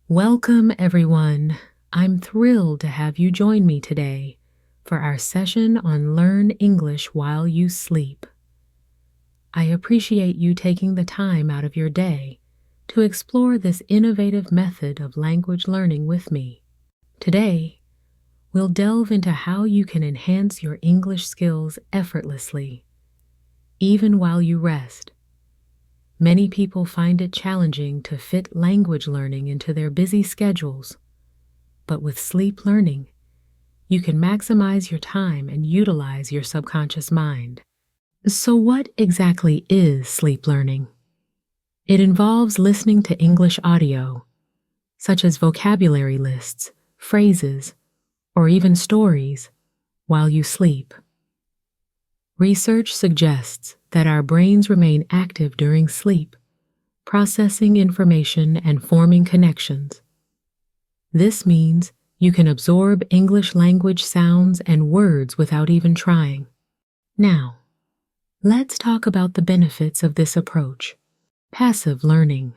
Welcome, everyone. I'm thrilled to have you join me today for our session on Learn English While You Sleep. I appreciate you taking the time out of your day to explore this innovative method of language learning with me. Today, we'll delve into how you can enhance your English skills effortlessly, even while you rest. Many people find it challenging to fit language learning into their busy schedules, but with sleep learning, you can maximize your time and utilize your subconscious mind. So what exactly is sleep learning? It involves listening to English audio, such as vocabulary lists, phrases, or even stories, while you sleep. Research suggests that our brains remain active during sleep, processing information and forming connections. This means you can absorb English language sounds and words without even trying. Now, let's talk about the benefits of this approach: passive learning.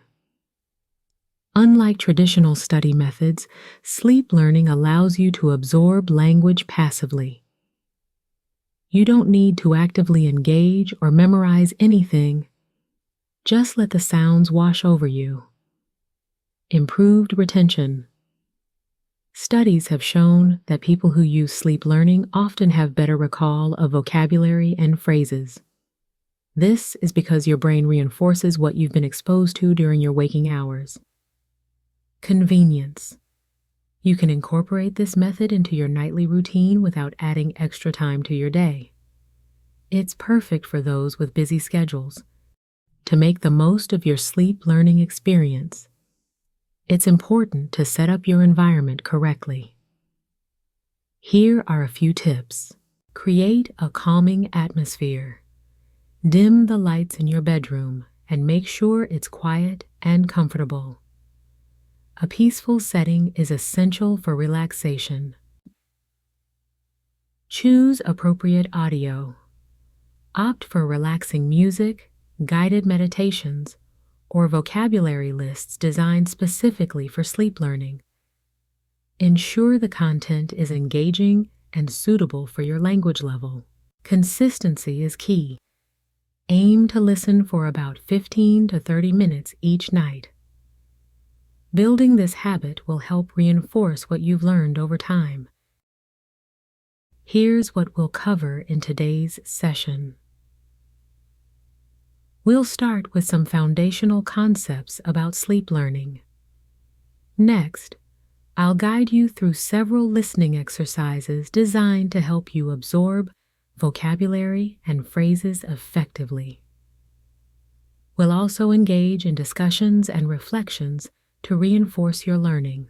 Unlike traditional study methods, sleep learning allows you to absorb language passively. You don't need to actively engage or memorize anything. Just let the sounds wash over you. Improved retention. Studies have shown that people who use sleep learning often have better recall of vocabulary and phrases. This is because your brain reinforces what you've been exposed to during your waking hours. Convenience. You can incorporate this method into your nightly routine without adding extra time to your day. It's perfect for those with busy schedules. To make the most of your sleep learning experience, it's important to set up your environment correctly. Here are a few tips. Create a calming atmosphere. Dim the lights in your bedroom and make sure it's quiet and comfortable. A peaceful setting is essential for relaxation. Choose appropriate audio. Opt for relaxing music, guided meditations, or vocabulary lists designed specifically for sleep learning. Ensure the content is engaging and suitable for your language level. Consistency is key. Aim to listen for about 15 to 30 minutes each night. Building this habit will help reinforce what you've learned over time. Here's what we'll cover in today's session. We'll start with some foundational concepts about sleep learning. Next, I'll guide you through several listening exercises designed to help you absorb vocabulary and phrases effectively. We'll also engage in discussions and reflections to reinforce your learning.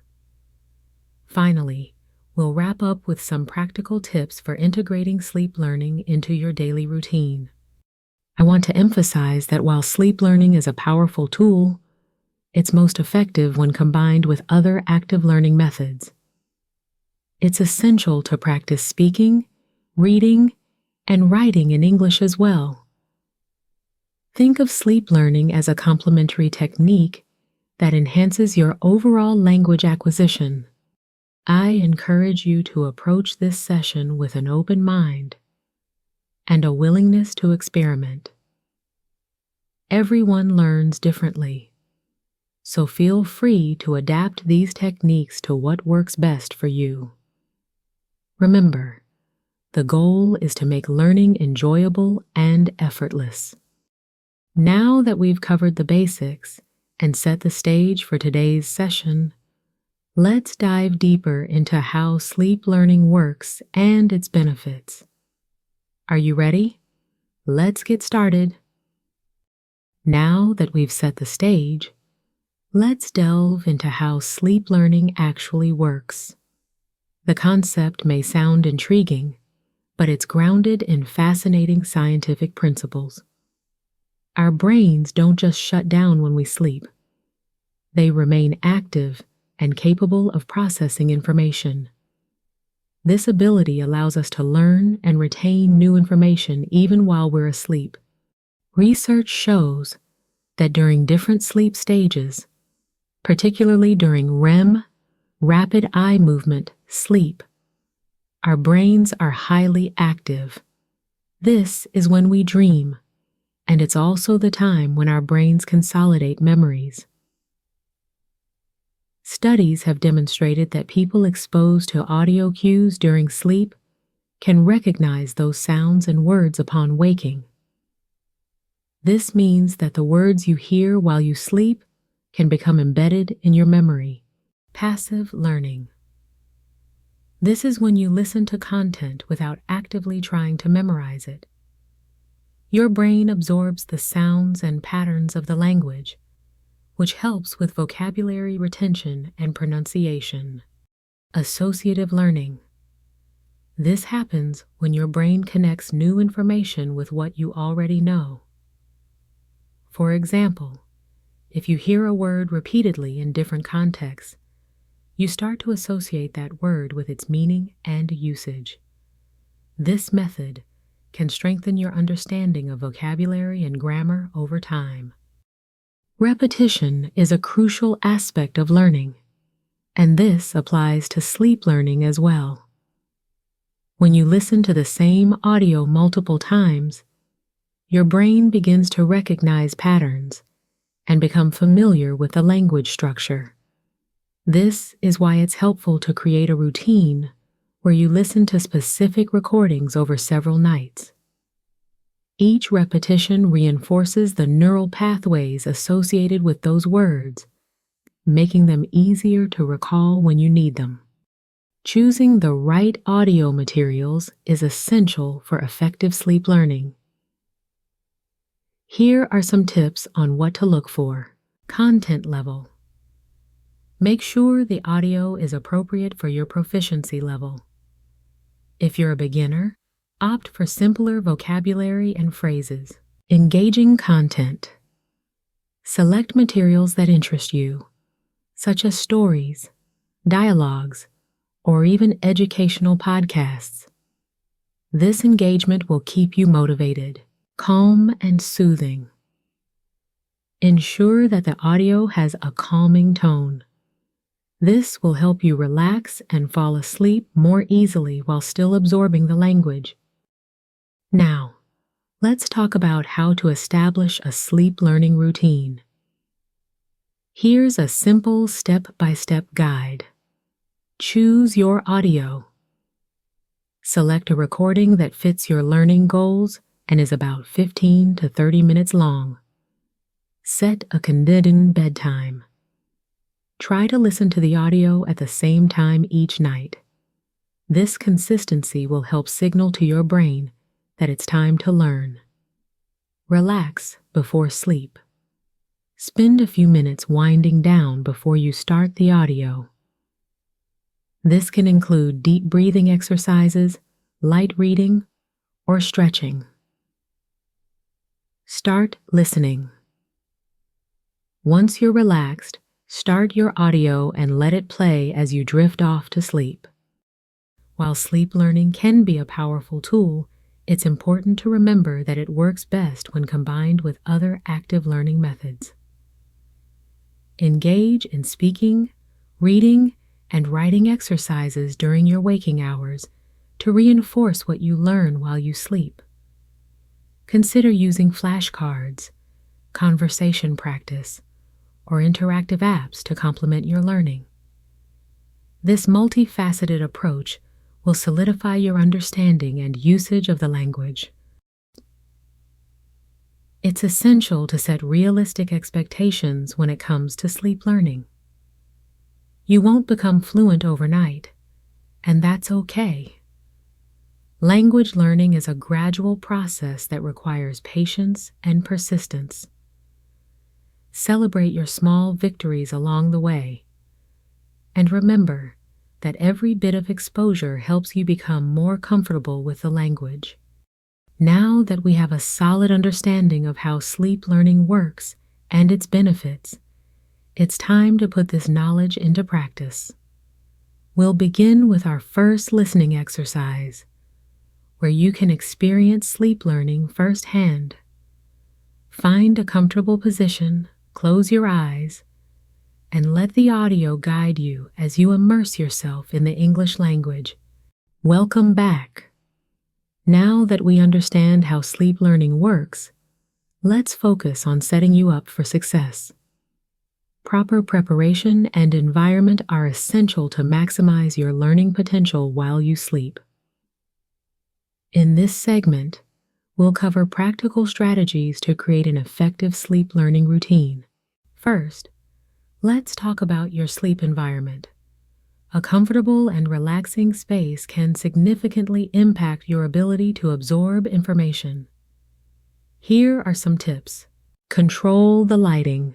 Finally, we'll wrap up with some practical tips for integrating sleep learning into your daily routine. I want to emphasize that while sleep learning is a powerful tool, it's most effective when combined with other active learning methods. It's essential to practice speaking, reading, and writing in English as well. Think of sleep learning as a complementary technique that enhances your overall language acquisition. I encourage you to approach this session with an open mind and a willingness to experiment. Everyone learns differently, so feel free to adapt these techniques to what works best for you. Remember, the goal is to make learning enjoyable and effortless. Now that we've covered the basics and set the stage for today's session, let's dive deeper into how sleep learning works and its benefits. Are you ready? Let's get started. Now that we've set the stage, let's delve into how sleep learning actually works. The concept may sound intriguing, but it's grounded in fascinating scientific principles. Our brains don't just shut down when we sleep. They remain active and capable of processing information. This ability allows us to learn and retain new information even while we're asleep. Research shows that during different sleep stages, particularly during REM, rapid eye movement, sleep. Our brains are highly active. This is when we dream, and it's also the time when our brains consolidate memories. Studies have demonstrated that people exposed to audio cues during sleep can recognize those sounds and words upon waking. This means that the words you hear while you sleep can become embedded in your memory. Passive learning. This is when you listen to content without actively trying to memorize it. Your brain absorbs the sounds and patterns of the language, which helps with vocabulary retention and pronunciation. Associative learning. This happens when your brain connects new information with what you already know. For example, if you hear a word repeatedly in different contexts, you start to associate that word with its meaning and usage. This method can strengthen your understanding of vocabulary and grammar over time. Repetition is a crucial aspect of learning, and this applies to sleep learning as well. When you listen to the same audio multiple times, your brain begins to recognize patterns and become familiar with the language structure. This is why it's helpful to create a routine where you listen to specific recordings over several nights. Each repetition reinforces the neural pathways associated with those words, making them easier to recall when you need them. Choosing the right audio materials is essential for effective sleep learning. Here are some tips on what to look for. Content level. Make sure the audio is appropriate for your proficiency level. If you're a beginner, opt for simpler vocabulary and phrases. Engaging content. Select materials that interest you, such as stories, dialogues, or even educational podcasts. This engagement will keep you motivated. Calm and soothing. Ensure that the audio has a calming tone. This will help you relax and fall asleep more easily while still absorbing the language. Now, let's talk about how to establish a sleep learning routine. Here's a simple step-by-step guide. Choose your audio. Select a recording that fits your learning goals and is about 15 to 30 minutes long. Set a condensed bedtime. Try to listen to the audio at the same time each night. This consistency will help signal to your brain that it's time to learn. Relax before sleep. Spend a few minutes winding down before you start the audio. This can include deep breathing exercises, light reading, or stretching. Start listening. Once you're relaxed, start your audio and let it play as you drift off to sleep. While sleep learning can be a powerful tool, it's important to remember that it works best when combined with other active learning methods. Engage in speaking, reading, and writing exercises during your waking hours to reinforce what you learn while you sleep. Consider using flashcards, conversation practice, or interactive apps to complement your learning. This multifaceted approach will solidify your understanding and usage of the language. It's essential to set realistic expectations when it comes to sleep learning. You won't become fluent overnight, and that's okay. Language learning is a gradual process that requires patience and persistence. Celebrate your small victories along the way, and remember that every bit of exposure helps you become more comfortable with the language. Now that we have a solid understanding of how sleep learning works and its benefits, it's time to put this knowledge into practice. We'll begin with our first listening exercise, where you can experience sleep learning firsthand. Find a comfortable position, close your eyes, and let the audio guide you as you immerse yourself in the English language. Welcome back. Now that we understand how sleep learning works, let's focus on setting you up for success. Proper preparation and environment are essential to maximize your learning potential while you sleep. In this segment, we'll cover practical strategies to create an effective sleep learning routine. First, let's talk about your sleep environment. A comfortable and relaxing space can significantly impact your ability to absorb information. Here are some tips. Control the lighting.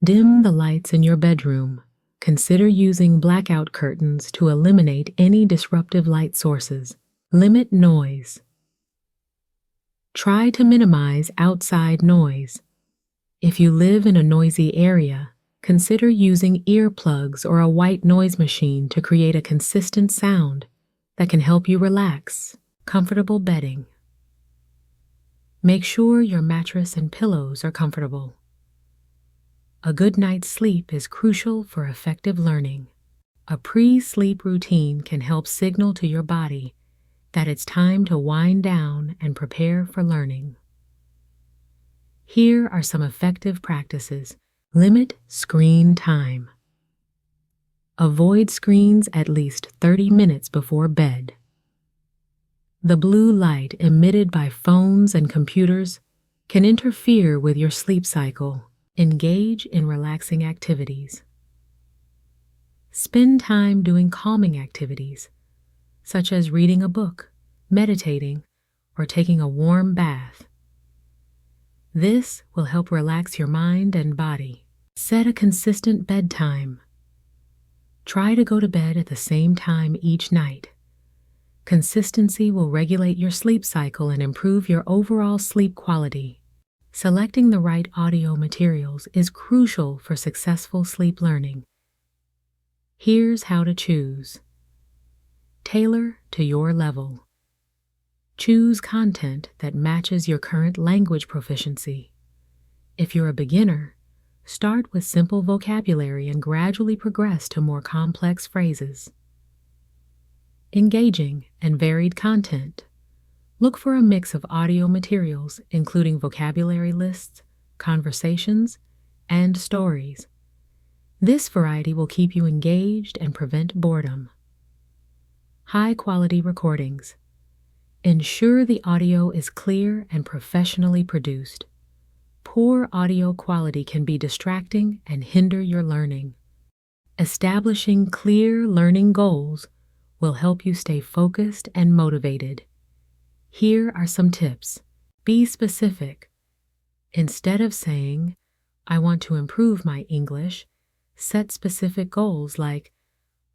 Dim the lights in your bedroom. Consider using blackout curtains to eliminate any disruptive light sources. Limit noise. Try to minimize outside noise. If you live in a noisy area, consider using earplugs or a white noise machine to create a consistent sound that can help you relax. Comfortable bedding. Make sure your mattress and pillows are comfortable. A good night's sleep is crucial for effective learning. A pre-sleep routine can help signal to your body that it's time to wind down and prepare for learning. Here are some effective practices. Limit screen time. Avoid screens at least 30 minutes before bed. The blue light emitted by phones and computers can interfere with your sleep cycle. Engage in relaxing activities. Spend time doing calming activities, such as reading a book, meditating, or taking a warm bath. This will help relax your mind and body. Set a consistent bedtime. Try to go to bed at the same time each night. Consistency will regulate your sleep cycle and improve your overall sleep quality. Selecting the right audio materials is crucial for successful sleep learning. Here's how to choose. Tailor to your level. Choose content that matches your current language proficiency. If you're a beginner, start with simple vocabulary and gradually progress to more complex phrases. Engaging and varied content. Look for a mix of audio materials, including vocabulary lists, conversations, and stories. This variety will keep you engaged and prevent boredom. High-quality recordings. Ensure the audio is clear and professionally produced. Poor audio quality can be distracting and hinder your learning. Establishing clear learning goals will help you stay focused and motivated. Here are some tips. Be specific. Instead of saying, "I want to improve my English," set specific goals like,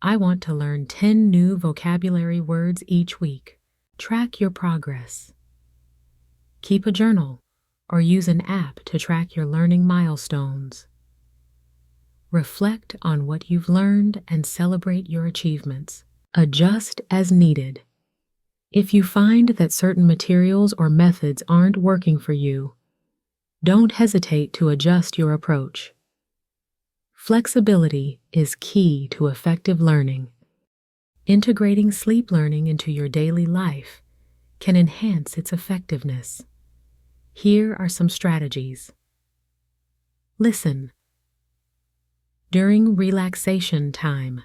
"I want to learn 10 new vocabulary words each week." Track your progress. Keep a journal or use an app to track your learning milestones. Reflect on what you've learned and celebrate your achievements. Adjust as needed. If you find that certain materials or methods aren't working for you, don't hesitate to adjust your approach. Flexibility is key to effective learning. Integrating sleep learning into your daily life can enhance its effectiveness. Here are some strategies. Listen. During relaxation time,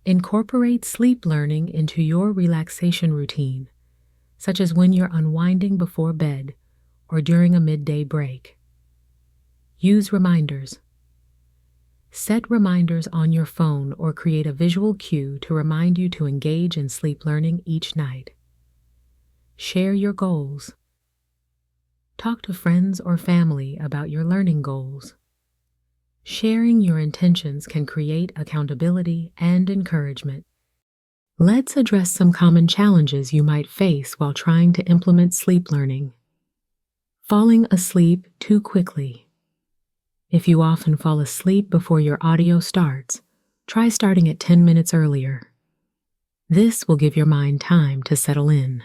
incorporate sleep learning into your relaxation routine, such as when you're unwinding before bed or during a midday break. Use reminders. Set reminders on your phone or create a visual cue to remind you to engage in sleep learning each night. Share your goals. Talk to friends or family about your learning goals. Sharing your intentions can create accountability and encouragement. Let's address some common challenges you might face while trying to implement sleep learning. Falling asleep too quickly. If you often fall asleep before your audio starts, try starting at 10 minutes earlier. This will give your mind time to settle in.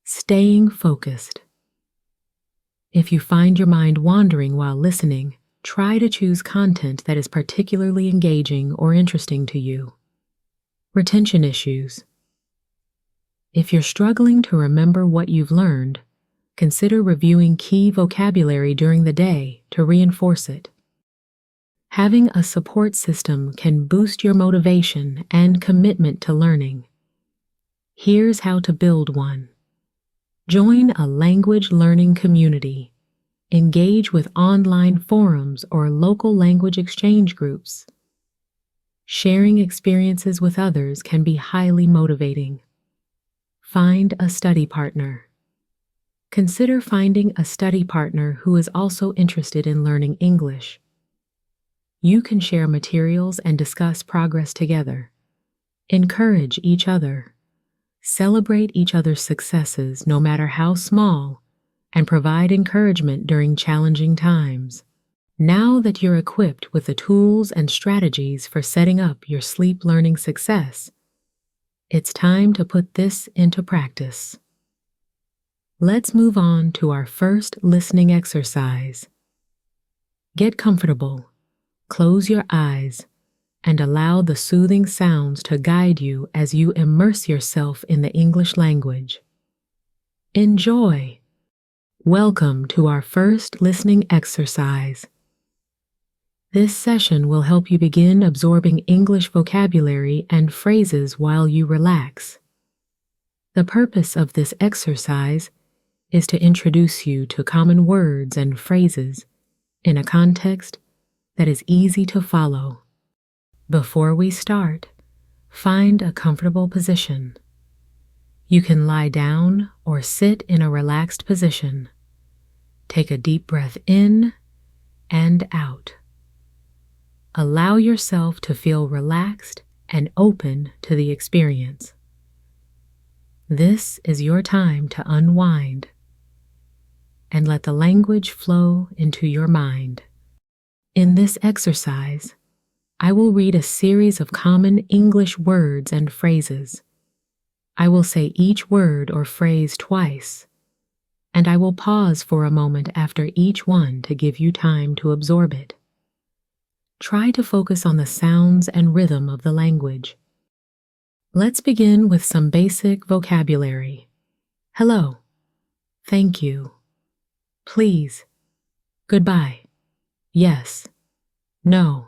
Staying focused. If you find your mind wandering while listening, try to choose content that is particularly engaging or interesting to you. Retention issues. If you're struggling to remember what you've learned, consider reviewing key vocabulary during the day to reinforce it. Having a support system can boost your motivation and commitment to learning. Here's how to build one. Join a language learning community. Engage with online forums or local language exchange groups. Sharing experiences with others can be highly motivating. Find a study partner. Consider finding a study partner who is also interested in learning English. You can share materials and discuss progress together. Encourage each other. Celebrate each other's successes, no matter how small, and provide encouragement during challenging times. Now that you're equipped with the tools and strategies for setting up your sleep learning success, it's time to put this into practice. Let's move on to our first listening exercise. Get comfortable, close your eyes, and allow the soothing sounds to guide you as you immerse yourself in the English language. Enjoy! Welcome to our first listening exercise. This session will help you begin absorbing English vocabulary and phrases while you relax. The purpose of this exercise is to introduce you to common words and phrases in a context that is easy to follow. Before we start, find a comfortable position. You can lie down or sit in a relaxed position. Take a deep breath in and out. Allow yourself to feel relaxed and open to the experience. This is your time to unwind and let the language flow into your mind. In this exercise, I will read a series of common English words and phrases. I will say each word or phrase twice, and I will pause for a moment after each one to give you time to absorb it. Try to focus on the sounds and rhythm of the language. Let's begin with some basic vocabulary. Hello, thank you, please, goodbye, yes, no,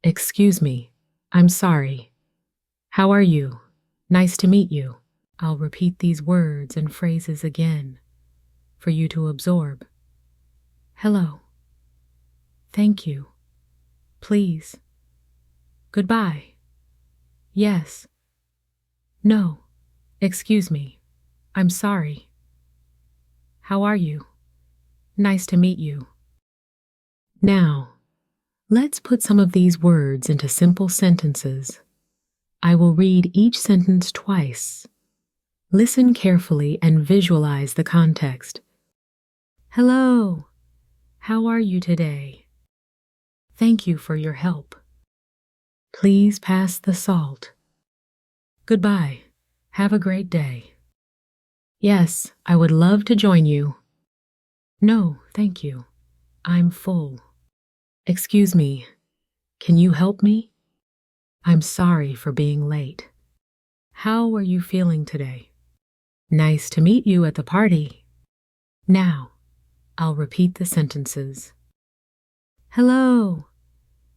excuse me, I'm sorry, how are you, nice to meet you. I'll repeat these words and phrases again for you to absorb. Hello, thank you, please, goodbye, yes, no, excuse me, I'm sorry, how are you, nice to meet you. Now, let's put some of these words into simple sentences. I will read each sentence twice. Listen carefully and visualize the context. Hello, how are you today? Thank you for your help. Please pass the salt. Goodbye, have a great day. Yes, I would love to join you. No, thank you, I'm full. Excuse me, can you help me? I'm sorry for being late. How are you feeling today? Nice to meet you at the party. Now, I'll repeat the sentences. Hello,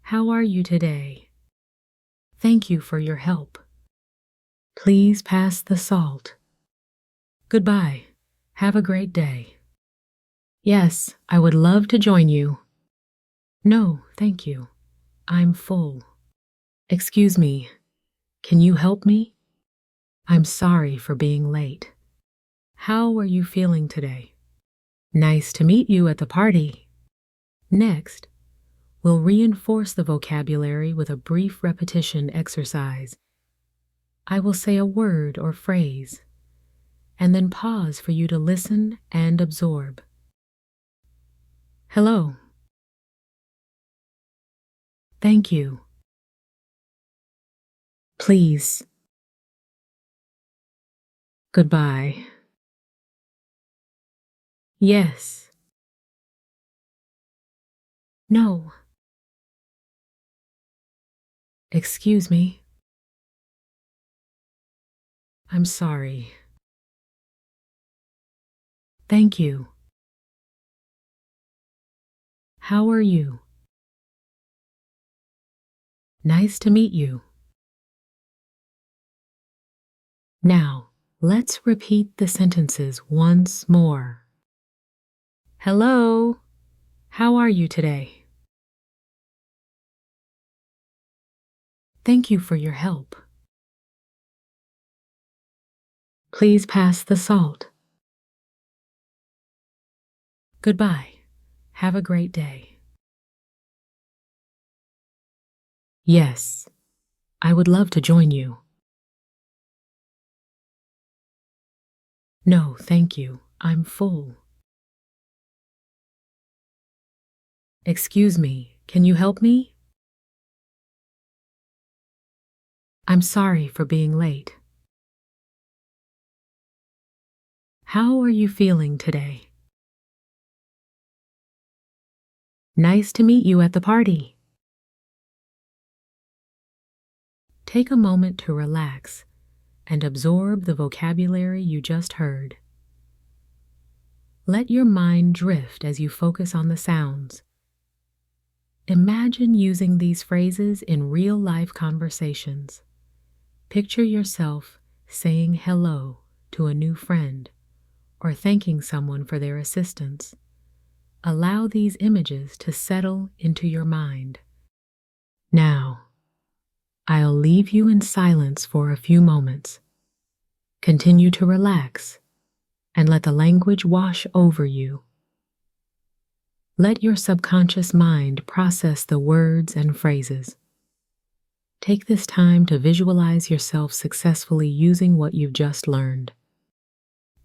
how are you today? Thank you for your help. Please pass the salt. Goodbye, have a great day. Yes, I would love to join you. No, thank you, I'm full. Excuse me, can you help me? I'm sorry for being late. How are you feeling today? Nice to meet you at the party. Next, we'll reinforce the vocabulary with a brief repetition exercise. I will say a word or phrase, and then pause for you to listen and absorb. Hello. Thank you. Please. Goodbye. Yes. No. Excuse me. I'm sorry. Thank you. How are you? Nice to meet you. Now, let's repeat the sentences once more. Hello. How are you today? Thank you for your help. Please pass the salt. Goodbye. Have a great day. Yes, I would love to join you. No, thank you. I'm full. Excuse me, can you help me? I'm sorry for being late. How are you feeling today? Nice to meet you at the party. Take a moment to relax and absorb the vocabulary you just heard. Let your mind drift as you focus on the sounds. Imagine using these phrases in real-life conversations. Picture yourself saying hello to a new friend or thanking someone for their assistance. Allow these images to settle into your mind. Now, I'll leave you in silence for a few moments. Continue to relax and let the language wash over you. Let your subconscious mind process the words and phrases. Take this time to visualize yourself successfully using what you've just learned.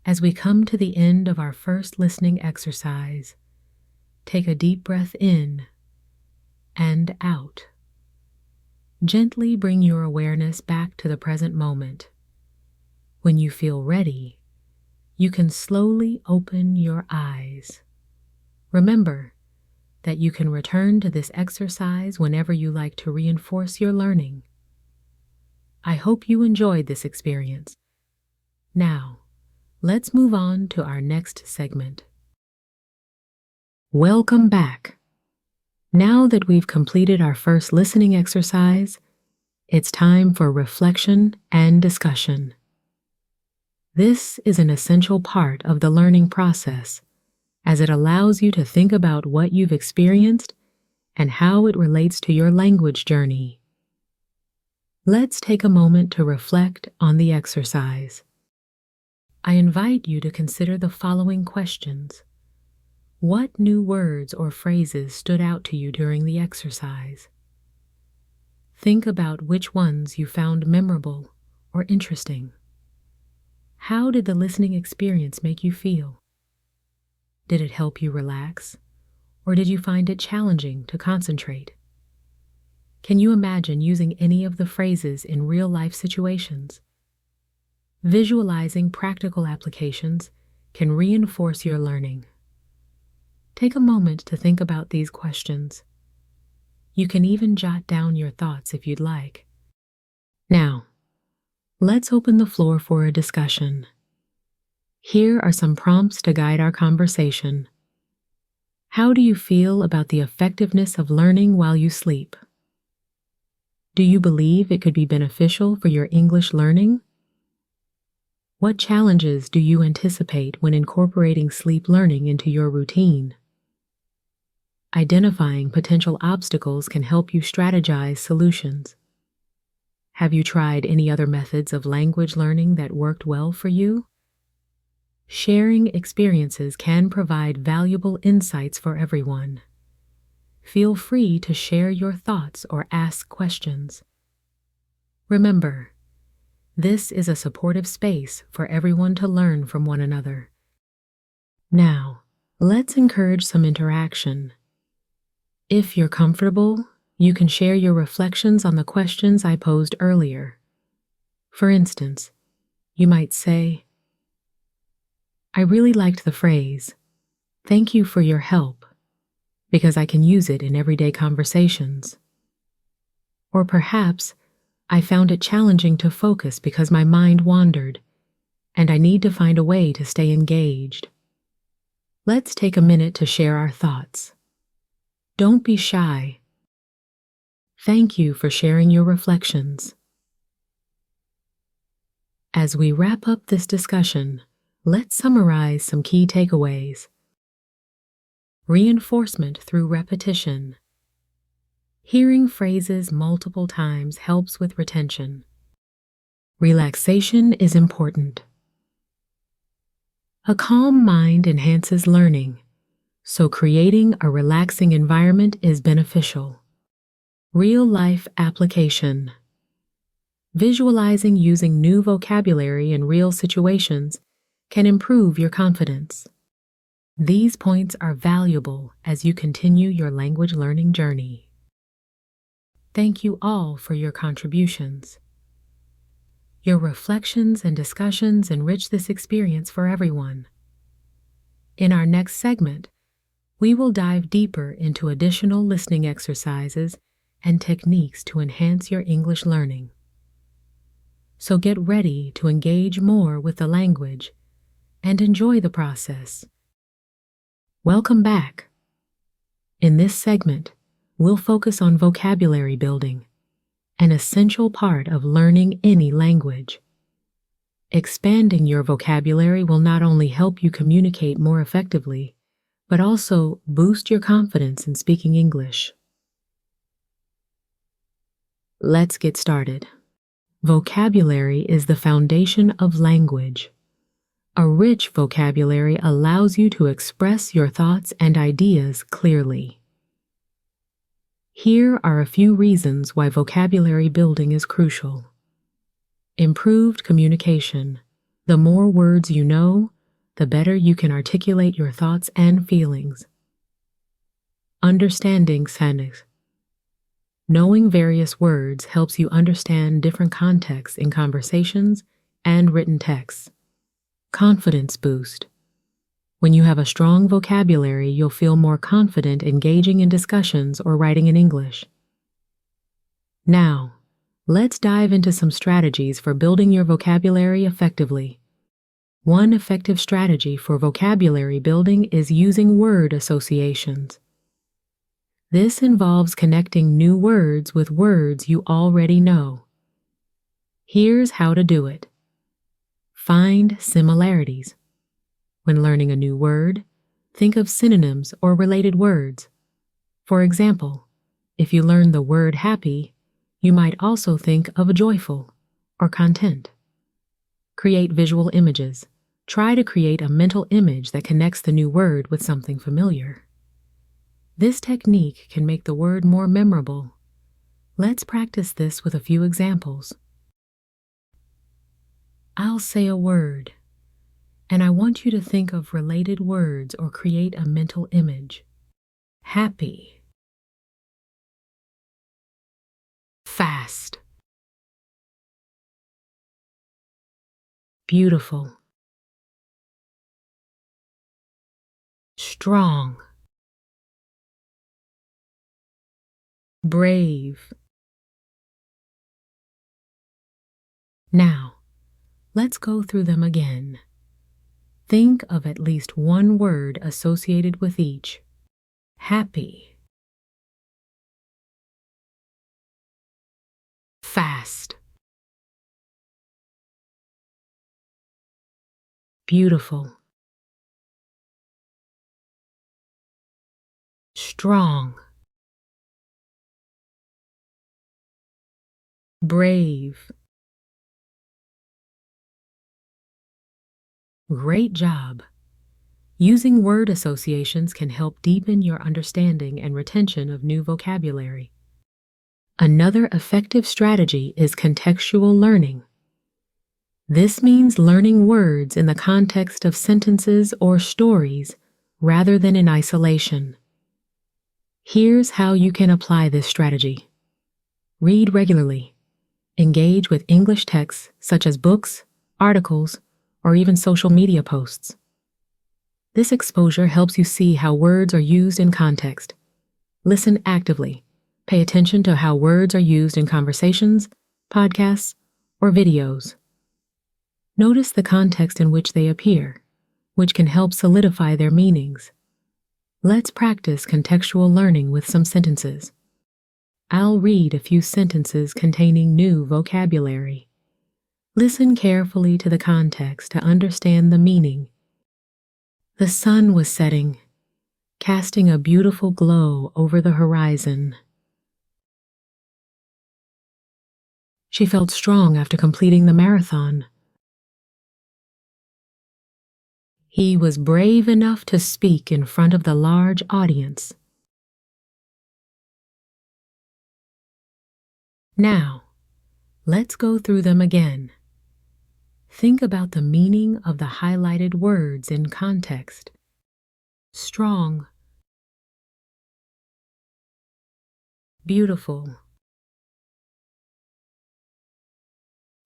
As we come to the end of our first listening exercise, take a deep breath in and out. Gently bring your awareness back to the present moment. When you feel ready, you can slowly open your eyes. Remember that you can return to this exercise whenever you like to reinforce your learning. I hope you enjoyed this experience. Now, let's move on to our next segment. Welcome back. Now that we've completed our first listening exercise, it's time for reflection and discussion. This is an essential part of the learning process, as it allows you to think about what you've experienced and how it relates to your language journey. Let's take a moment to reflect on the exercise. I invite you to consider the following questions. What new words or phrases stood out to you during the exercise? Think about which ones you found memorable or interesting. How did the listening experience make you feel? Did it help you relax, or did you find it challenging to concentrate? Can you imagine using any of the phrases in real-life situations? Visualizing practical applications can reinforce your learning. Take a moment to think about these questions. You can even jot down your thoughts if you'd like. Now, let's open the floor for a discussion. Here are some prompts to guide our conversation. How do you feel about the effectiveness of learning while you sleep? Do you believe it could be beneficial for your English learning? What challenges do you anticipate when incorporating sleep learning into your routine? Identifying potential obstacles can help you strategize solutions. Have you tried any other methods of language learning that worked well for you? Sharing experiences can provide valuable insights for everyone. Feel free to share your thoughts or ask questions. Remember, this is a supportive space for everyone to learn from one another. Now, let's encourage some interaction. If you're comfortable, you can share your reflections on the questions I posed earlier. For instance, you might say, I really liked the phrase, "Thank you for your help." because I can use it in everyday conversations. Or perhaps I found it challenging to focus because my mind wandered, and I need to find a way to stay engaged. Let's take a minute to share our thoughts. Don't be shy. Thank you for sharing your reflections. As we wrap up this discussion, let's summarize some key takeaways. Reinforcement through repetition. Hearing phrases multiple times helps with retention. Relaxation is important. A calm mind enhances learning, so creating a relaxing environment is beneficial. Real-life application. Visualizing using new vocabulary in real situations can improve your confidence. These points are valuable as you continue your language learning journey. Thank you all for your contributions. Your reflections and discussions enrich this experience for everyone. In our next segment, we will dive deeper into additional listening exercises and techniques to enhance your English learning. So get ready to engage more with the language and enjoy the process. Welcome back. In this segment, we'll focus on vocabulary building, an essential part of learning any language. Expanding your vocabulary will not only help you communicate more effectively, but also boost your confidence in speaking English. Let's get started. Vocabulary is the foundation of language. A rich vocabulary allows you to express your thoughts and ideas clearly. Here are a few reasons why vocabulary building is crucial. Improved communication. The more words you know, the better you can articulate your thoughts and feelings. Understanding phonics. Knowing various words helps you understand different contexts in conversations and written texts. Confidence boost. When you have a strong vocabulary, you'll feel more confident engaging in discussions or writing in English. Now, let's dive into some strategies for building your vocabulary effectively. One effective strategy for vocabulary building is using word associations. This involves connecting new words with words you already know. Here's how to do it. Find similarities. When learning a new word, think of synonyms or related words. For example, if you learn the word happy, you might also think of joyful or content. Create visual images. Try to create a mental image that connects the new word with something familiar. This technique can make the word more memorable. Let's practice this with a few examples. I'll say a word, and I want you to think of related words or create a mental image. Happy. Fast. Beautiful. Strong. Brave. Now, let's go through them again. Think of at least one word associated with each. Happy. Fast. Beautiful. Strong. Brave. Great job! Using word associations can help deepen your understanding and retention of new vocabulary. Another effective strategy is contextual learning. This means learning words in the context of sentences or stories rather than in isolation. Here's how you can apply this strategy. Read regularly. Engage with English texts such as books, articles, or even social media posts. This exposure helps you see how words are used in context Listen actively. Pay attention to how words are used in conversations, podcasts, or videos. Notice the context in which they appear, which can help solidify their meanings. Let's practice contextual learning with some sentences. I'll read a few sentences containing new vocabulary. Listen carefully to the context to understand the meaning. The sun was setting, casting a beautiful glow over the horizon. She felt strong after completing the marathon. He was brave enough to speak in front of the large audience. Now, let's go through them again. Think about the meaning of the highlighted words in context. Strong, beautiful,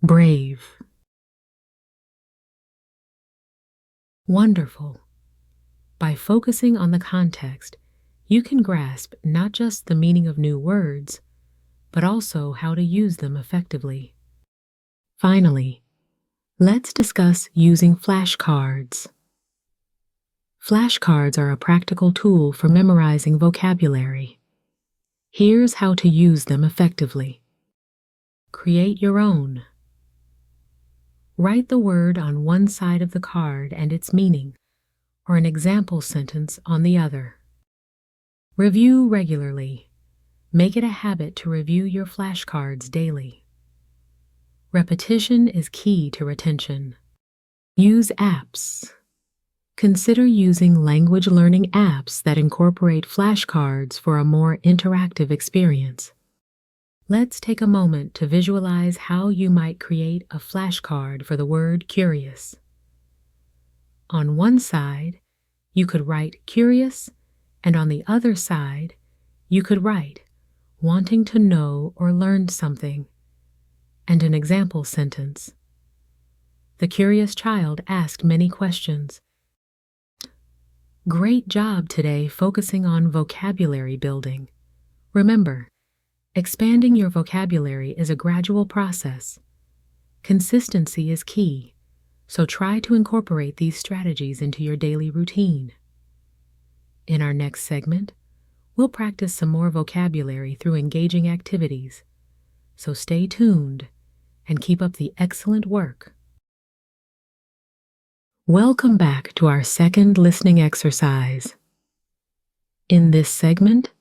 brave, wonderful. By focusing on the context, you can grasp not just the meaning of new words, but also how to use them effectively. Finally, let's discuss using flashcards. Flashcards are a practical tool for memorizing vocabulary. Here's how to use them effectively. Create your own. Write the word on one side of the card and its meaning, or an example sentence on the other. Review regularly. Make it a habit to review your flashcards daily. Repetition is key to retention. Use apps. Consider using language learning apps that incorporate flashcards for a more interactive experience. Let's take a moment to visualize how you might create a flashcard for the word curious. On one side, you could write curious, and on the other side, you could write wanting to know or learn something, and an example sentence. The curious child asked many questions. Great job today focusing on vocabulary building. Remember, expanding your vocabulary is a gradual process. Consistency is key, so try to incorporate these strategies into your daily routine. In our next segment, we'll practice some more vocabulary through engaging activities, so stay tuned and keep up the excellent work. Welcome back to our second listening exercise. In this segment,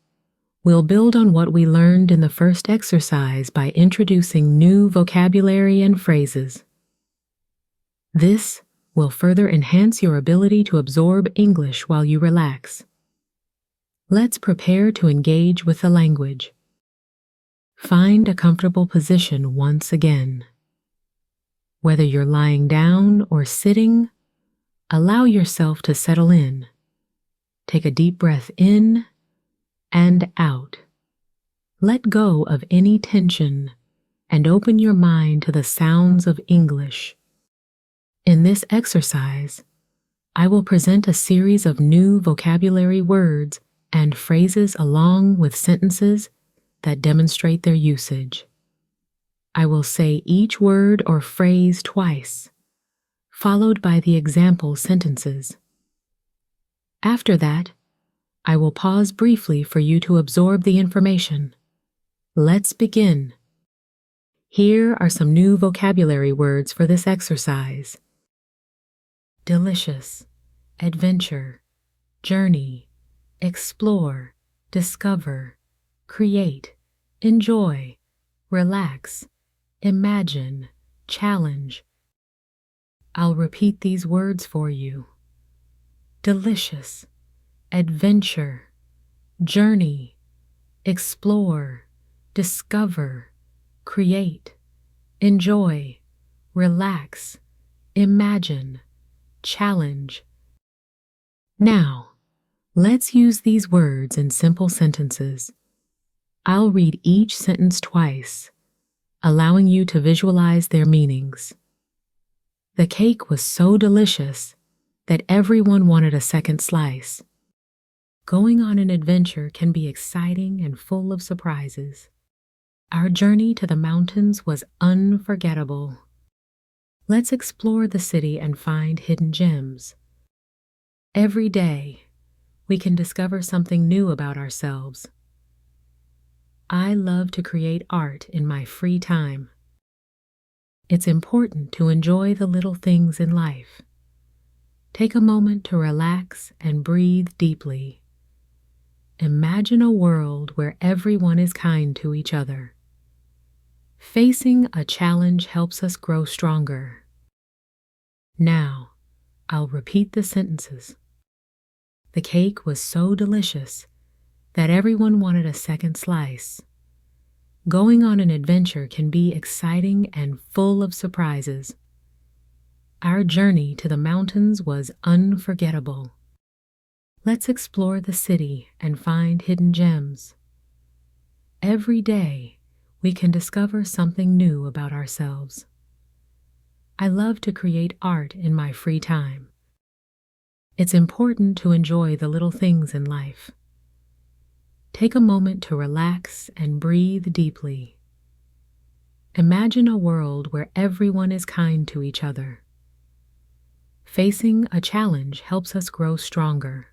we'll build on what we learned in the first exercise by introducing new vocabulary and phrases. This will further enhance your ability to absorb English while you relax. Let's prepare to engage with the language. Find a comfortable position once again. Whether you're lying down or sitting, allow yourself to settle in. Take a deep breath in and out. Let go of any tension and open your mind to the sounds of English. In this exercise, I will present a series of new vocabulary words and phrases along with sentences that demonstrate their usage. I will say each word or phrase twice, followed by the example sentences. After that, I will pause briefly for you to absorb the information. Let's begin. Here are some new vocabulary words for this exercise. Delicious, adventure, journey, explore, discover, create, enjoy, relax, imagine, challenge. I'll repeat these words for you. Delicious, adventure, journey, explore, discover, create, enjoy, relax, imagine, challenge. Now, let's use these words in simple sentences. I'll read each sentence twice, allowing you to visualize their meanings. The cake was so delicious that everyone wanted a second slice. Going on an adventure can be exciting and full of surprises. Our journey to the mountains was unforgettable. Let's explore the city and find hidden gems. Every day, we can discover something new about ourselves. I love to create art in my free time. It's important to enjoy the little things in life. Take a moment to relax and breathe deeply. Imagine a world where everyone is kind to each other. Facing a challenge helps us grow stronger. Now, I'll repeat the sentences. The cake was so delicious that everyone wanted a second slice. Going on an adventure can be exciting and full of surprises. Our journey to the mountains was unforgettable. Let's explore the city and find hidden gems. Every day, we can discover something new about ourselves. I love to create art in my free time. It's important to enjoy the little things in life. Take a moment to relax and breathe deeply. Imagine a world where everyone is kind to each other. Facing a challenge helps us grow stronger.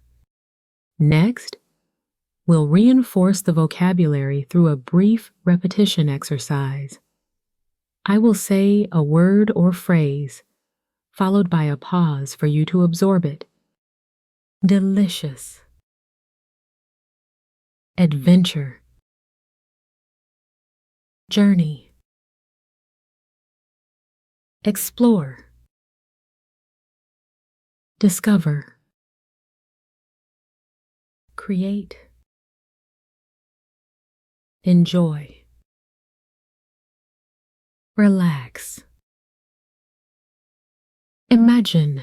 Next, we'll reinforce the vocabulary through a brief repetition exercise. I will say a word or phrase, followed by a pause for you to absorb it. Delicious. Adventure. Journey. Explore. Discover. Create. Enjoy. Relax. Imagine.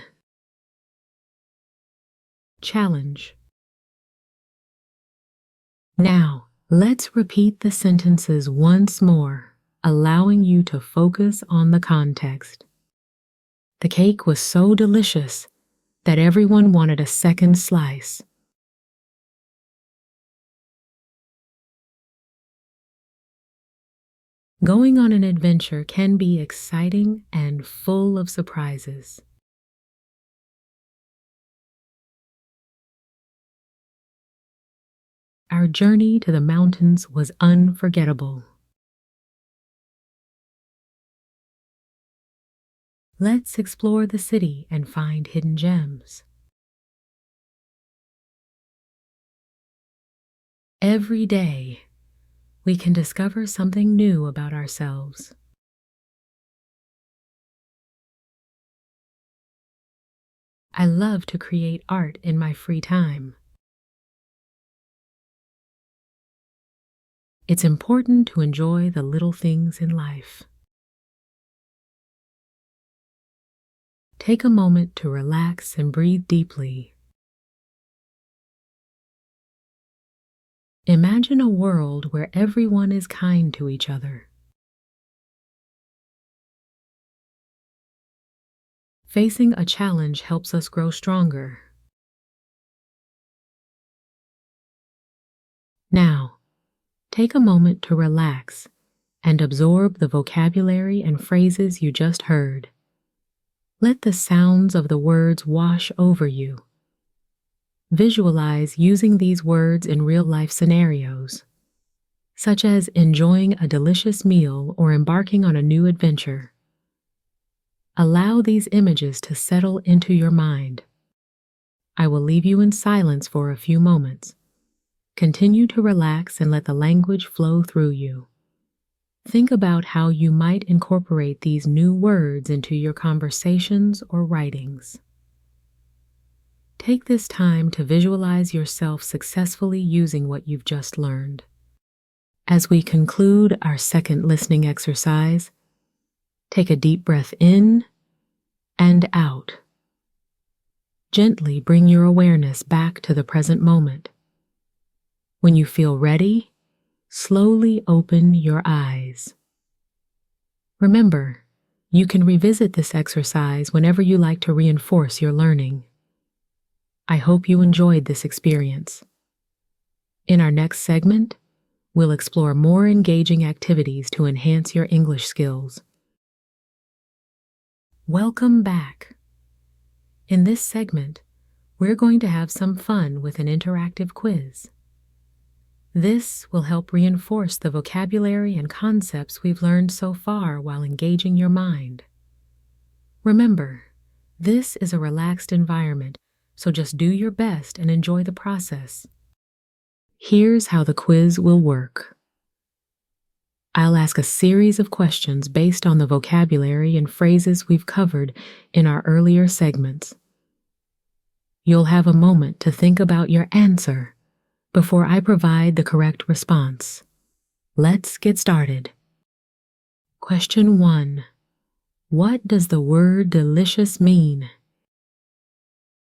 Challenge. Now, let's repeat the sentences once more, allowing you to focus on the context. The cake was so delicious that everyone wanted a second slice. Going on an adventure can be exciting and full of surprises. Our journey to the mountains was unforgettable. Let's explore the city and find hidden gems. Every day, we can discover something new about ourselves. I love to create art in my free time. It's important to enjoy the little things in life. Take a moment to relax and breathe deeply. Imagine a world where everyone is kind to each other. Facing a challenge helps us grow stronger. Now, take a moment to relax and absorb the vocabulary and phrases you just heard. Let the sounds of the words wash over you. Visualize using these words in real-life scenarios, such as enjoying a delicious meal or embarking on a new adventure. Allow these images to settle into your mind. I will leave you in silence for a few moments. Continue to relax and let the language flow through you. Think about how you might incorporate these new words into your conversations or writings. Take this time to visualize yourself successfully using what you've just learned. As we conclude our second listening exercise, take a deep breath in and out. Gently bring your awareness back to the present moment. When you feel ready, slowly open your eyes. Remember, you can revisit this exercise whenever you like to reinforce your learning. I hope you enjoyed this experience. In our next segment, we'll explore more engaging activities to enhance your English skills. Welcome back. In this segment, we're going to have some fun with an interactive quiz. This will help reinforce the vocabulary and concepts we've learned so far while engaging your mind. Remember, this is a relaxed environment, so just do your best and enjoy the process. Here's how the quiz will work. I'll ask a series of questions based on the vocabulary and phrases we've covered in our earlier segments. You'll have a moment to think about your answer before I provide the correct response. Let's get started. Question 1. What does the word delicious mean?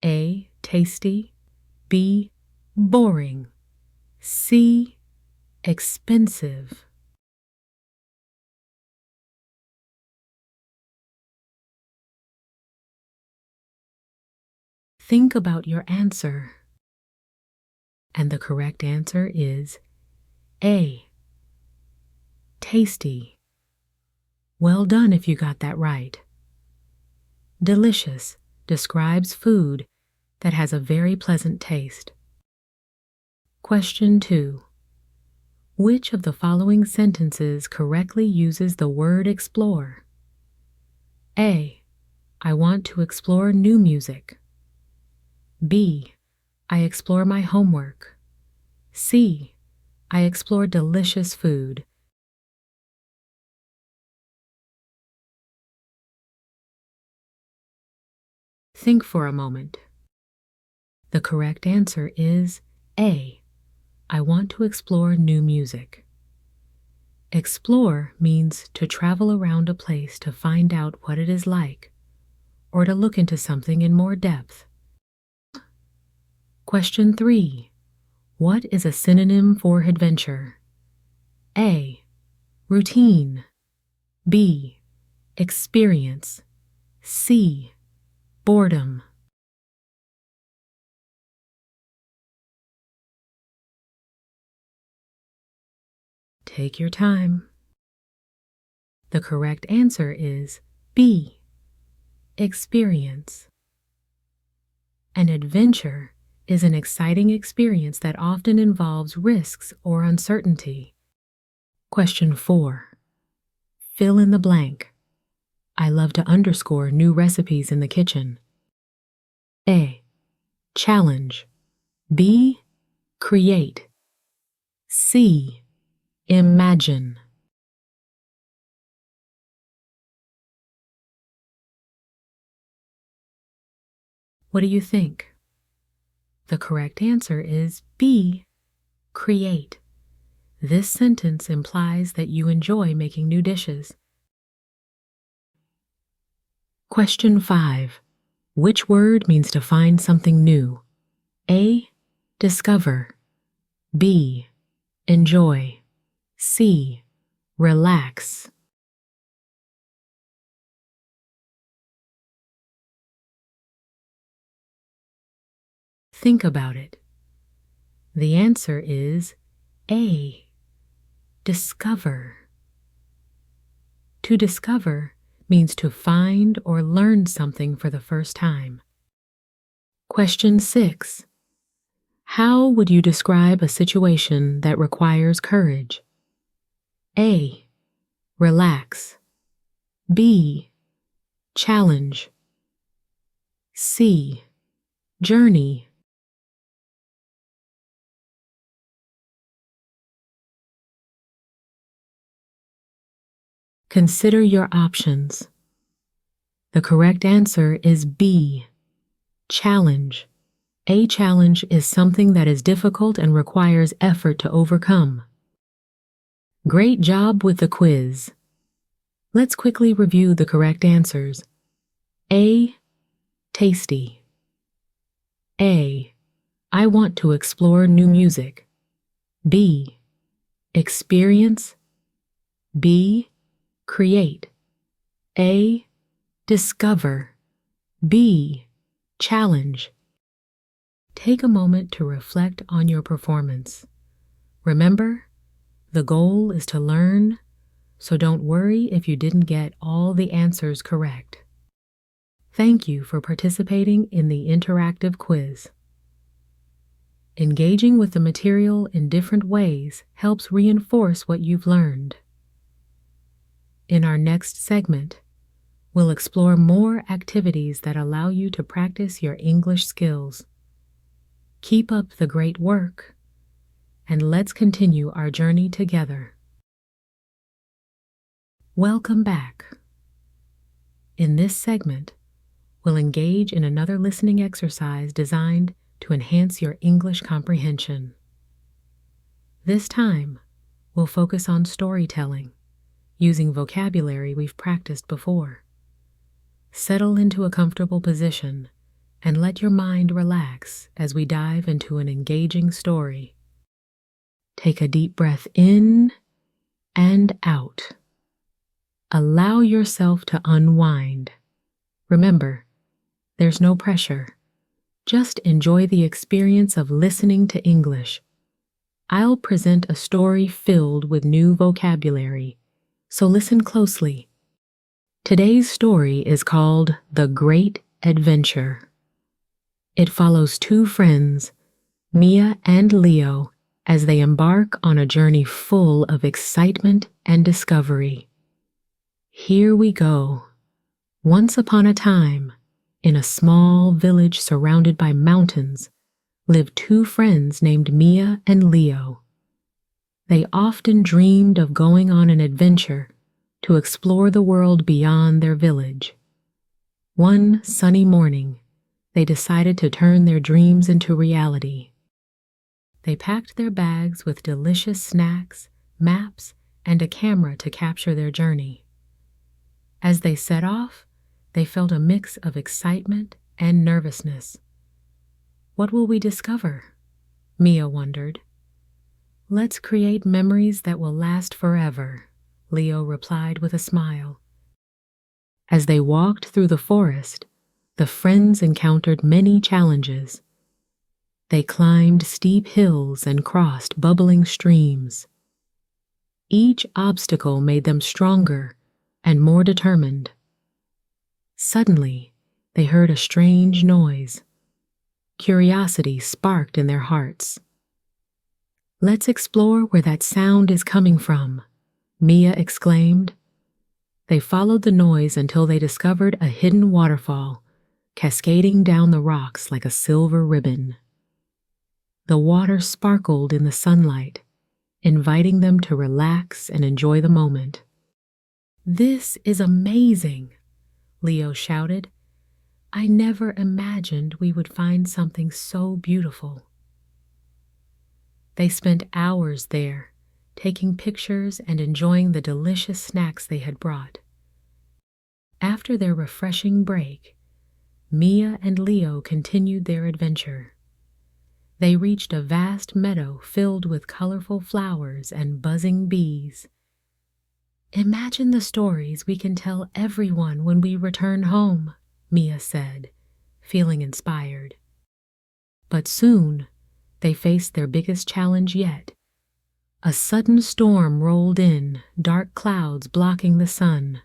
A. Tasty. B. Boring. C. Expensive. Think about your answer. And the correct answer is A. Tasty. Well done if you got that right. Delicious describes food that has a very pleasant taste. Question 2. Which of the following sentences correctly uses the word explore? A. I want to explore new music. B. I explore my homework. C. I explore delicious food. Think for a moment. The correct answer is A. I want to explore new music. Explore means to travel around a place to find out what it is like, or to look into something in more depth. Question 3. What is a synonym for adventure? A. Routine. B. Experience. C. Boredom. Take your time. The correct answer is B. Experience. An adventure is an exciting experience that often involves risks or uncertainty. Question 4. Fill in the blank. I love to underscore new recipes in the kitchen. A. Challenge. B. Create. C. Imagine. What do you think? The correct answer is B. Create. This sentence implies that you enjoy making new dishes. Question 5. Which word means to find something new? A. Discover. B. Enjoy. C. Relax. Think about it. The answer is A. Discover. To discover means to find or learn something for the first time. Question 6. How would you describe a situation that requires courage? A. Relax. B. Challenge. C. Journey. Consider your options. The correct answer is B. Challenge. A challenge is something that is difficult and requires effort to overcome. Great job with the quiz. Let's quickly review the correct answers. A. Tasty. A. I want to explore new music. B. Experience. B. Create. A. Discover. B. Challenge. Take a moment to reflect on your performance. Remember, the goal is to learn, so don't worry if you didn't get all the answers correct. Thank you for participating in the interactive quiz. Engaging with the material in different ways helps reinforce what you've learned. In our next segment, we'll explore more activities that allow you to practice your English skills. Keep up the great work, and let's continue our journey together. Welcome back. In this segment, we'll engage in another listening exercise designed to enhance your English comprehension. This time, we'll focus on storytelling, using vocabulary we've practiced before. Settle into a comfortable position and let your mind relax as we dive into an engaging story. Take a deep breath in and out. Allow yourself to unwind. Remember, there's no pressure. Just enjoy the experience of listening to English. I'll present a story filled with new vocabulary, so listen closely. Today's story is called The Great Adventure. It follows two friends, Mia and Leo, as they embark on a journey full of excitement and discovery. Here we go. Once upon a time, in a small village surrounded by mountains, lived two friends named Mia and Leo. They often dreamed of going on an adventure to explore the world beyond their village. One sunny morning, they decided to turn their dreams into reality. They packed their bags with delicious snacks, maps, and a camera to capture their journey. As they set off, they felt a mix of excitement and nervousness. What will we discover? Mia wondered. Let's create memories that will last forever, Leo replied with a smile. As they walked through the forest, the friends encountered many challenges. They climbed steep hills and crossed bubbling streams. Each obstacle made them stronger and more determined. Suddenly, they heard a strange noise. Curiosity sparked in their hearts. Let's explore where that sound is coming from, Mia exclaimed. They followed the noise until they discovered a hidden waterfall, cascading down the rocks like a silver ribbon. The water sparkled in the sunlight, inviting them to relax and enjoy the moment. "This is amazing," Leo shouted. "I never imagined we would find something so beautiful." They spent hours there, taking pictures and enjoying the delicious snacks they had brought. After their refreshing break, Mia and Leo continued their adventure. They reached a vast meadow filled with colorful flowers and buzzing bees. "Imagine the stories we can tell everyone when we return home," Mia said, feeling inspired. But soon, they faced their biggest challenge yet. A sudden storm rolled in, dark clouds blocking the sun.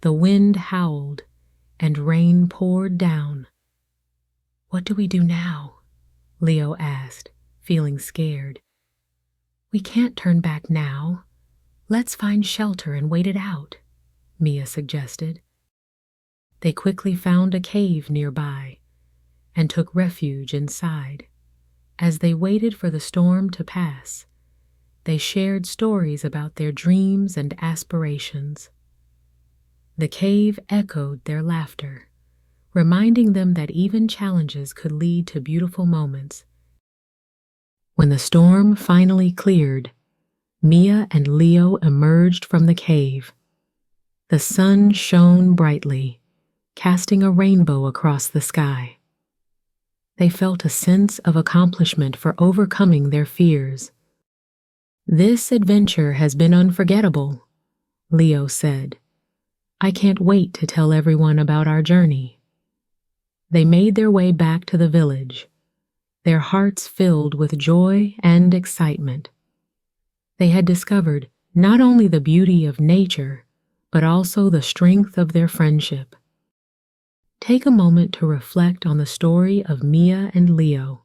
The wind howled, and rain poured down. "What do we do now?" Leo asked, feeling scared. "We can't turn back now. Let's find shelter and wait it out," Mia suggested. They quickly found a cave nearby and took refuge inside. As they waited for the storm to pass, they shared stories about their dreams and aspirations. The cave echoed their laughter, reminding them that even challenges could lead to beautiful moments. When the storm finally cleared, Mia and Leo emerged from the cave. The sun shone brightly, casting a rainbow across the sky. They felt a sense of accomplishment for overcoming their fears. "This adventure has been unforgettable," Leo said. "I can't wait to tell everyone about our journey." They made their way back to the village, their hearts filled with joy and excitement. They had discovered not only the beauty of nature, but also the strength of their friendship. Take a moment to reflect on the story of Mia and Leo.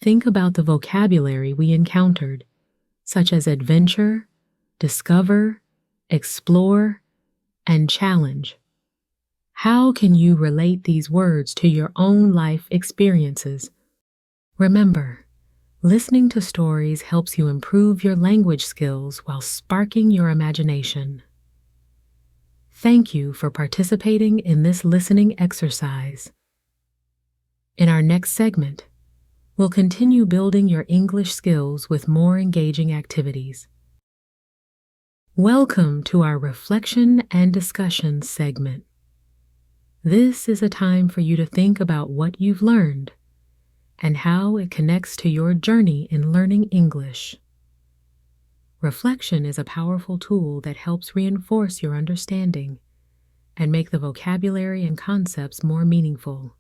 Think about the vocabulary we encountered, such as adventure, discover, explore, and challenge. How can you relate these words to your own life experiences? Remember, listening to stories helps you improve your language skills while sparking your imagination. Thank you for participating in this listening exercise. In our next segment, we'll continue building your English skills with more engaging activities. Welcome to our reflection and discussion segment. This is a time for you to think about what you've learned and how it connects to your journey in learning English. Reflection is a powerful tool that helps reinforce your understanding and make the vocabulary and concepts more meaningful.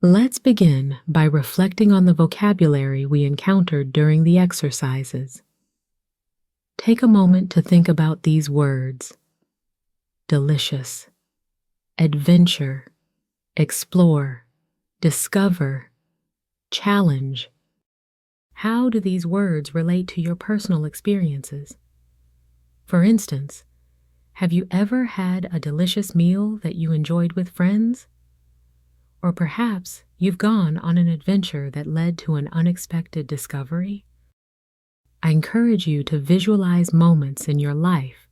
Let's begin by reflecting on the vocabulary we encountered during the exercises. Take a moment to think about these words: delicious, adventure, explore, discover, challenge. How do these words relate to your personal experiences? For instance, have you ever had a delicious meal that you enjoyed with friends? Or perhaps you've gone on an adventure that led to an unexpected discovery? I encourage you to visualize moments in your life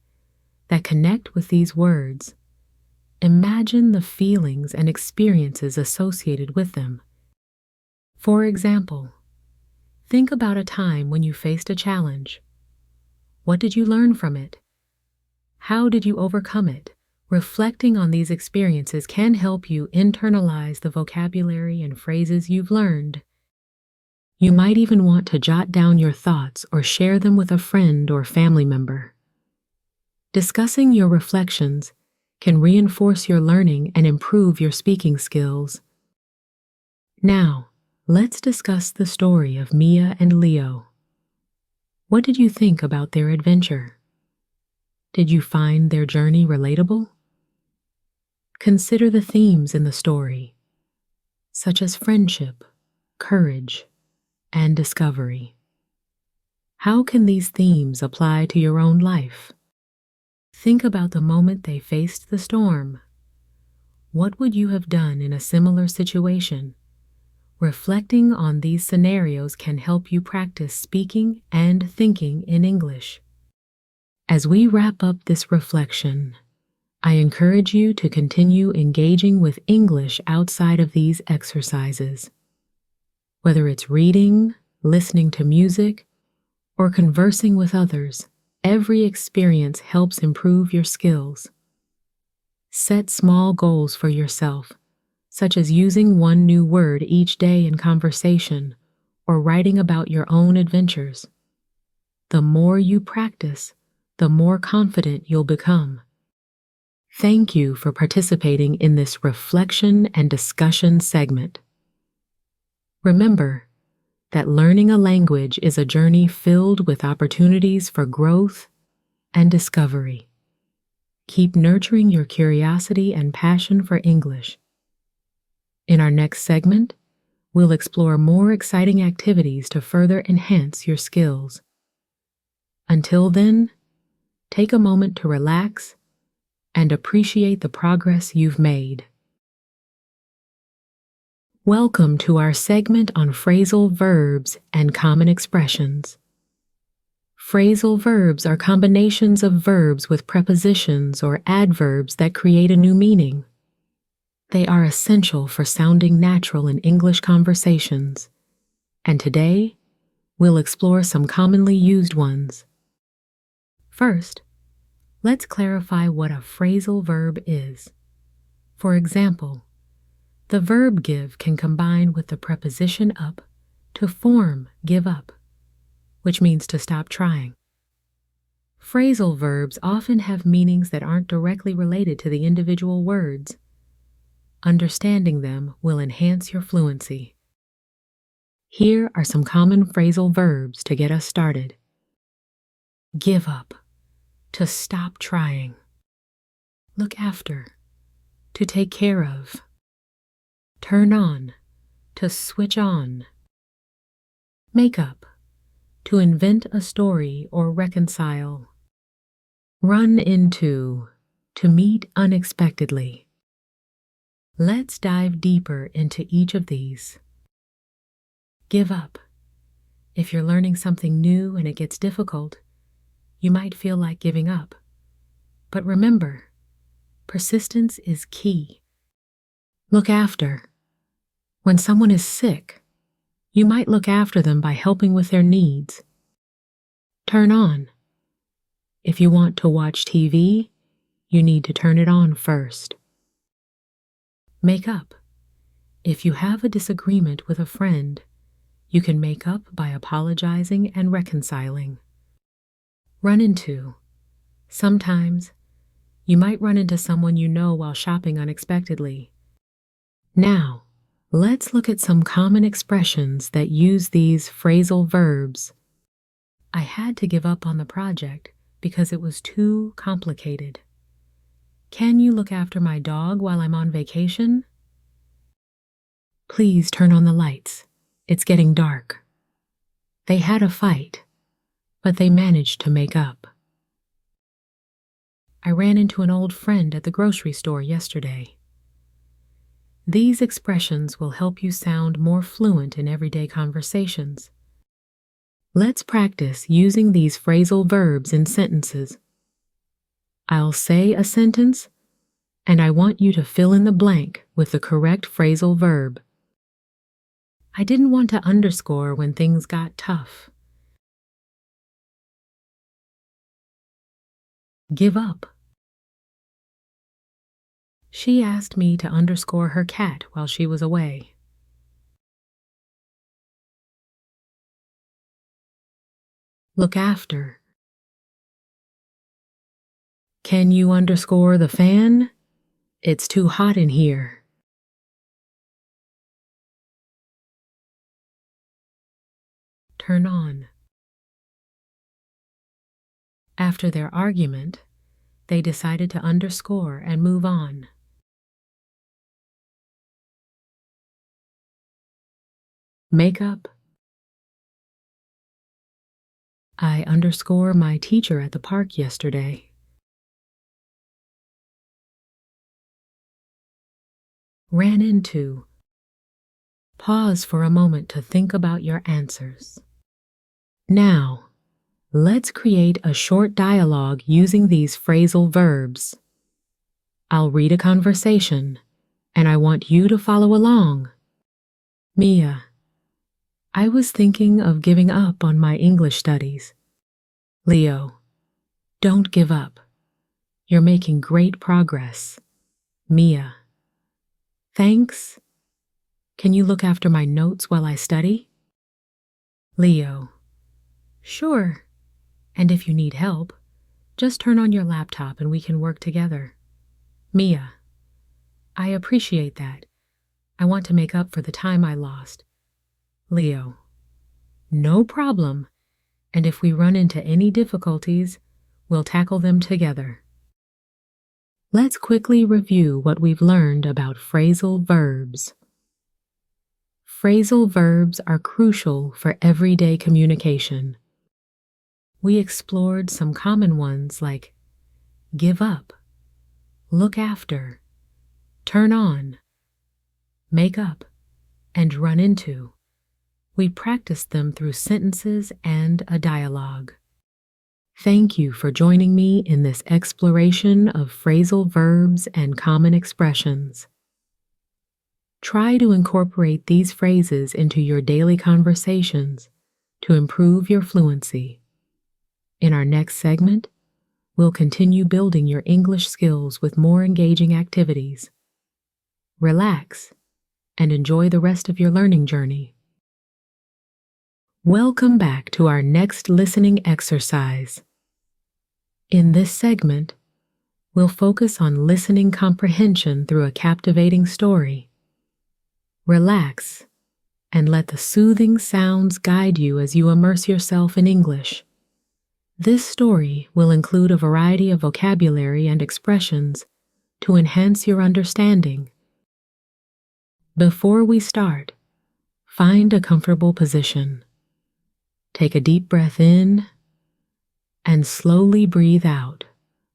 that connect with these words. Imagine the feelings and experiences associated with them. For example, think about a time when you faced a challenge. What did you learn from it? How did you overcome it? Reflecting on these experiences can help you internalize the vocabulary and phrases you've learned. You might even want to jot down your thoughts or share them with a friend or family member. Discussing your reflections can reinforce your learning and improve your speaking skills. Now, let's discuss the story of Mia and Leo. What did you think about their adventure? Did you find their journey relatable? Consider the themes in the story, such as friendship, courage, and discovery. How can these themes apply to your own life? Think about the moment they faced the storm. What would you have done in a similar situation? Reflecting on these scenarios can help you practice speaking and thinking in English. As we wrap up this reflection, I encourage you to continue engaging with English outside of these exercises. Whether it's reading, listening to music, or conversing with others, every experience helps improve your skills. Set small goals for yourself, such as using one new word each day in conversation or writing about your own adventures. The more you practice, the more confident you'll become. Thank you for participating in this reflection and discussion segment. Remember that learning a language is a journey filled with opportunities for growth and discovery. Keep nurturing your curiosity and passion for English. In our next segment, we'll explore more exciting activities to further enhance your skills. Until then, take a moment to relax and appreciate the progress you've made. Welcome to our segment on phrasal verbs and common expressions. Phrasal verbs are combinations of verbs with prepositions or adverbs that create a new meaning. They are essential for sounding natural in English conversations, and today we'll explore some commonly used ones. First, let's clarify what a phrasal verb is. For example, the verb give can combine with the preposition up to form give up, which means to stop trying. Phrasal verbs often have meanings that aren't directly related to the individual words. Understanding them will enhance your fluency. Here are some common phrasal verbs to get us started. Give up, to stop trying. Look after, to take care of. Turn on, to switch on. Make up, to invent a story or reconcile. Run into, to meet unexpectedly. Let's dive deeper into each of these. Give up. If you're learning something new and it gets difficult, you might feel like giving up. But remember, persistence is key. Look after. When someone is sick, you might look after them by helping with their needs. Turn on. If you want to watch TV, you need to turn it on first. Make up. If you have a disagreement with a friend, you can make up by apologizing and reconciling. Run into. Sometimes, you might run into someone you know while shopping unexpectedly. Now, let's look at some common expressions that use these phrasal verbs. I had to give up on the project because it was too complicated. Can you look after my dog while I'm on vacation? Please turn on the lights. It's getting dark. They had a fight, but they managed to make up. I ran into an old friend at the grocery store yesterday. These expressions will help you sound more fluent in everyday conversations. Let's practice using these phrasal verbs in sentences. I'll say a sentence, and I want you to fill in the blank with the correct phrasal verb. I didn't want to underscore when things got tough. Give up. She asked me to underscore her cat while she was away. Look after. Can you underscore the fan? It's too hot in here. Turn on. After their argument, they decided to underscore and move on. Make up. I underscore my teacher at the park yesterday. Ran into. Pause for a moment to think about your answers. Now, let's create a short dialogue using these phrasal verbs. I'll read a conversation, and I want you to follow along. Mia, I was thinking of giving up on my English studies. Leo, don't give up. You're making great progress. Mia, thanks. Can you look after my notes while I study? Leo, sure. And if you need help, just turn on your laptop and we can work together. Mia, I appreciate that. I want to make up for the time I lost. Leo, no problem. And if we run into any difficulties, we'll tackle them together. Let's quickly review what we've learned about phrasal verbs. Phrasal verbs are crucial for everyday communication. We explored some common ones like give up, look after, turn on, make up, and run into. We practiced them through sentences and a dialogue. Thank you for joining me in this exploration of phrasal verbs and common expressions. Try to incorporate these phrases into your daily conversations to improve your fluency. In our next segment, we'll continue building your English skills with more engaging activities. Relax and enjoy the rest of your learning journey. Welcome back to our next listening exercise. In this segment, we'll focus on listening comprehension through a captivating story. Relax and let the soothing sounds guide you as you immerse yourself in English. This story will include a variety of vocabulary and expressions to enhance your understanding. Before we start, find a comfortable position. Take a deep breath in and slowly breathe out.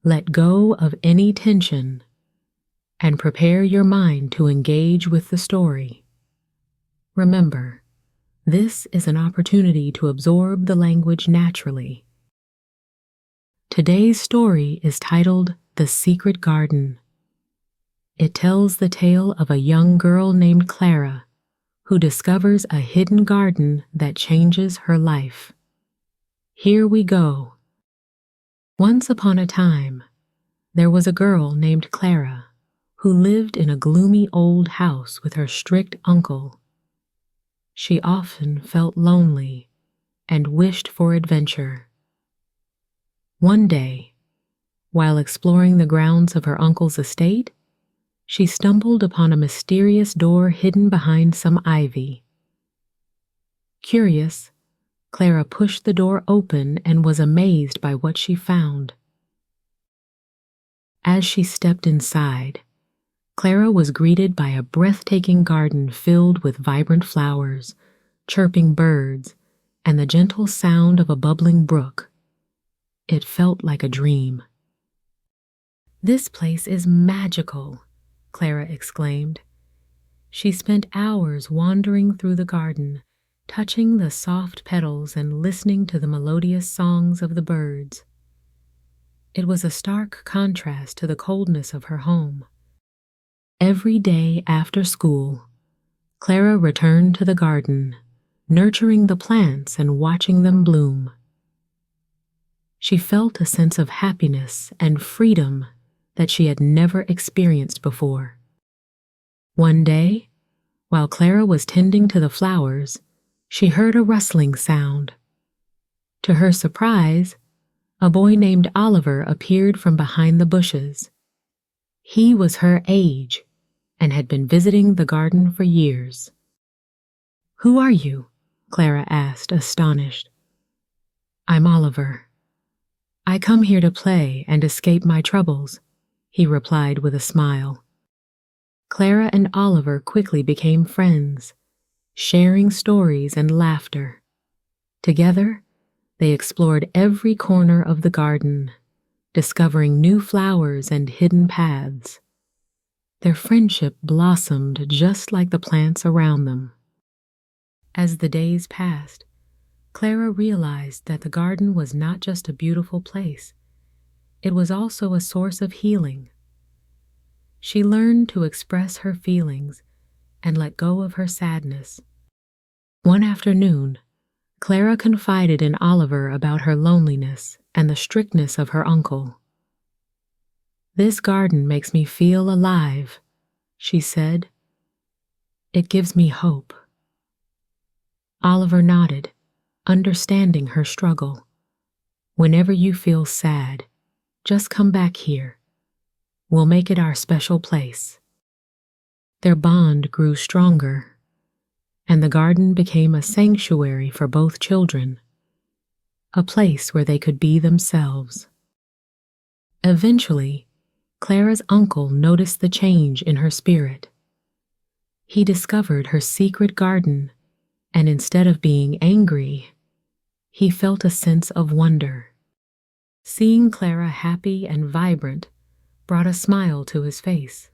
Let go of any tension and prepare your mind to engage with the story. Remember, this is an opportunity to absorb the language naturally. Today's story is titled The Secret Garden. It tells the tale of a young girl named Clara who discovers a hidden garden that changes her life. Here we go. Once upon a time, there was a girl named Clara who lived in a gloomy old house with her strict uncle. She often felt lonely and wished for adventure. One day, while exploring the grounds of her uncle's estate, she stumbled upon a mysterious door hidden behind some ivy. Curious, Clara pushed the door open and was amazed by what she found. As she stepped inside, Clara was greeted by a breathtaking garden filled with vibrant flowers, chirping birds, and the gentle sound of a bubbling brook. It felt like a dream. "This place is magical," Clara exclaimed. She spent hours wandering through the garden, touching the soft petals and listening to the melodious songs of the birds. It was a stark contrast to the coldness of her home. Every day after school, Clara returned to the garden, nurturing the plants and watching them bloom. She felt a sense of happiness and freedom that she had never experienced before. One day, while Clara was tending to the flowers, she heard a rustling sound. To her surprise, a boy named Oliver appeared from behind the bushes. He was her age and had been visiting the garden for years. "Who are you?" Clara asked, astonished. "I'm Oliver. I come here to play and escape my troubles," he replied with a smile. Clara and Oliver quickly became friends, sharing stories and laughter. Together, they explored every corner of the garden, discovering new flowers and hidden paths. Their friendship blossomed just like the plants around them. As the days passed, Clara realized that the garden was not just a beautiful place. It was also a source of healing. She learned to express her feelings and let go of her sadness. One afternoon, Clara confided in Oliver about her loneliness and the strictness of her uncle. "This garden makes me feel alive," she said. "It gives me hope." Oliver nodded, understanding her struggle. "Whenever you feel sad, just come back here. We'll make it our special place." Their bond grew stronger, and the garden became a sanctuary for both children, a place where they could be themselves. Eventually, Clara's uncle noticed the change in her spirit. He discovered her secret garden, and instead of being angry, he felt a sense of wonder. Seeing Clara happy and vibrant brought a smile to his face.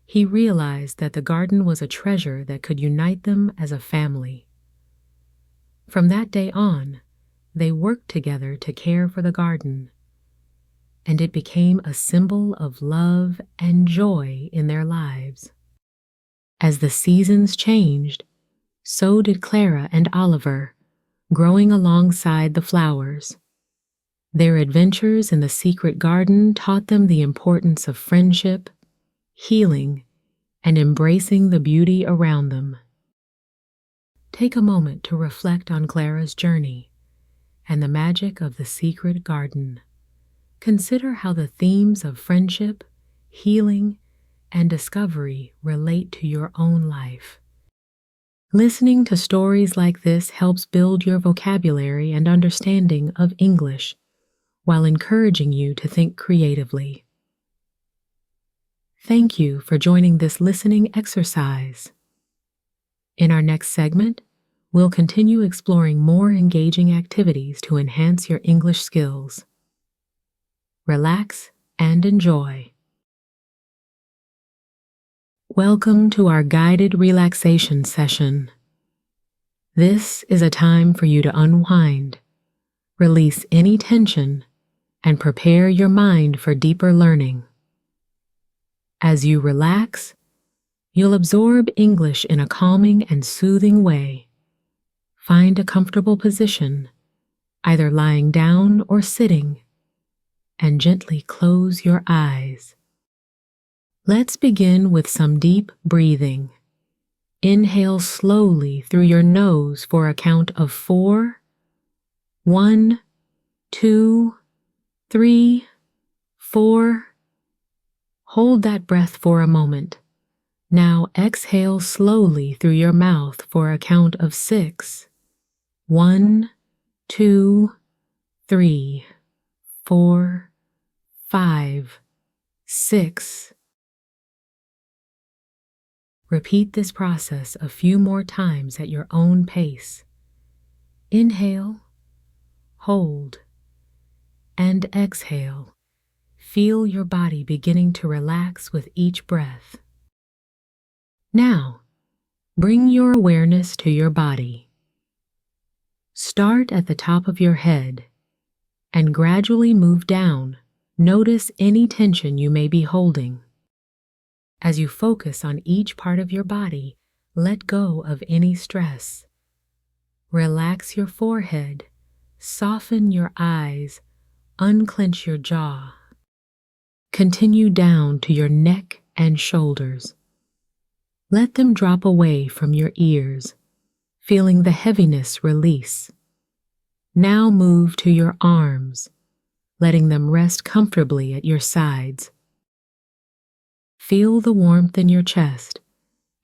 He realized that the garden was a treasure that could unite them as a family. From that day on, they worked together to care for the garden, and it became a symbol of love and joy in their lives. As the seasons changed, so did Clara and Oliver, growing alongside the flowers. Their adventures in the secret garden taught them the importance of friendship, healing, and embracing the beauty around them. Take a moment to reflect on Clara's journey and the magic of the secret garden. Consider how the themes of friendship, healing, and discovery relate to your own life. Listening to stories like this helps build your vocabulary and understanding of English while encouraging you to think creatively. Thank you for joining this listening exercise. In our next segment, we'll continue exploring more engaging activities to enhance your English skills. Relax and enjoy. Welcome to our guided relaxation session. This is a time for you to unwind, release any tension, and prepare your mind for deeper learning. As you relax, you'll absorb English in a calming and soothing way. Find a comfortable position, either lying down or sitting, and gently close your eyes. Let's begin with some deep breathing. Inhale slowly through your nose for a count of 4. 1, 2, 3, 4. Hold that breath for a moment. Now exhale slowly through your mouth for a count of 6. 1, 2, 3, 4, 5, 6. Repeat this process a few more times at your own pace. Inhale, hold, and exhale. Feel your body beginning to relax with each breath. Now, bring your awareness to your body. Start at the top of your head and gradually move down. Notice any tension you may be holding. As you focus on each part of your body, let go of any stress. Relax your forehead, soften your eyes, unclench your jaw. Continue down to your neck and shoulders. Let them drop away from your ears, feeling the heaviness release. Now move to your arms, letting them rest comfortably at your sides. Feel the warmth in your chest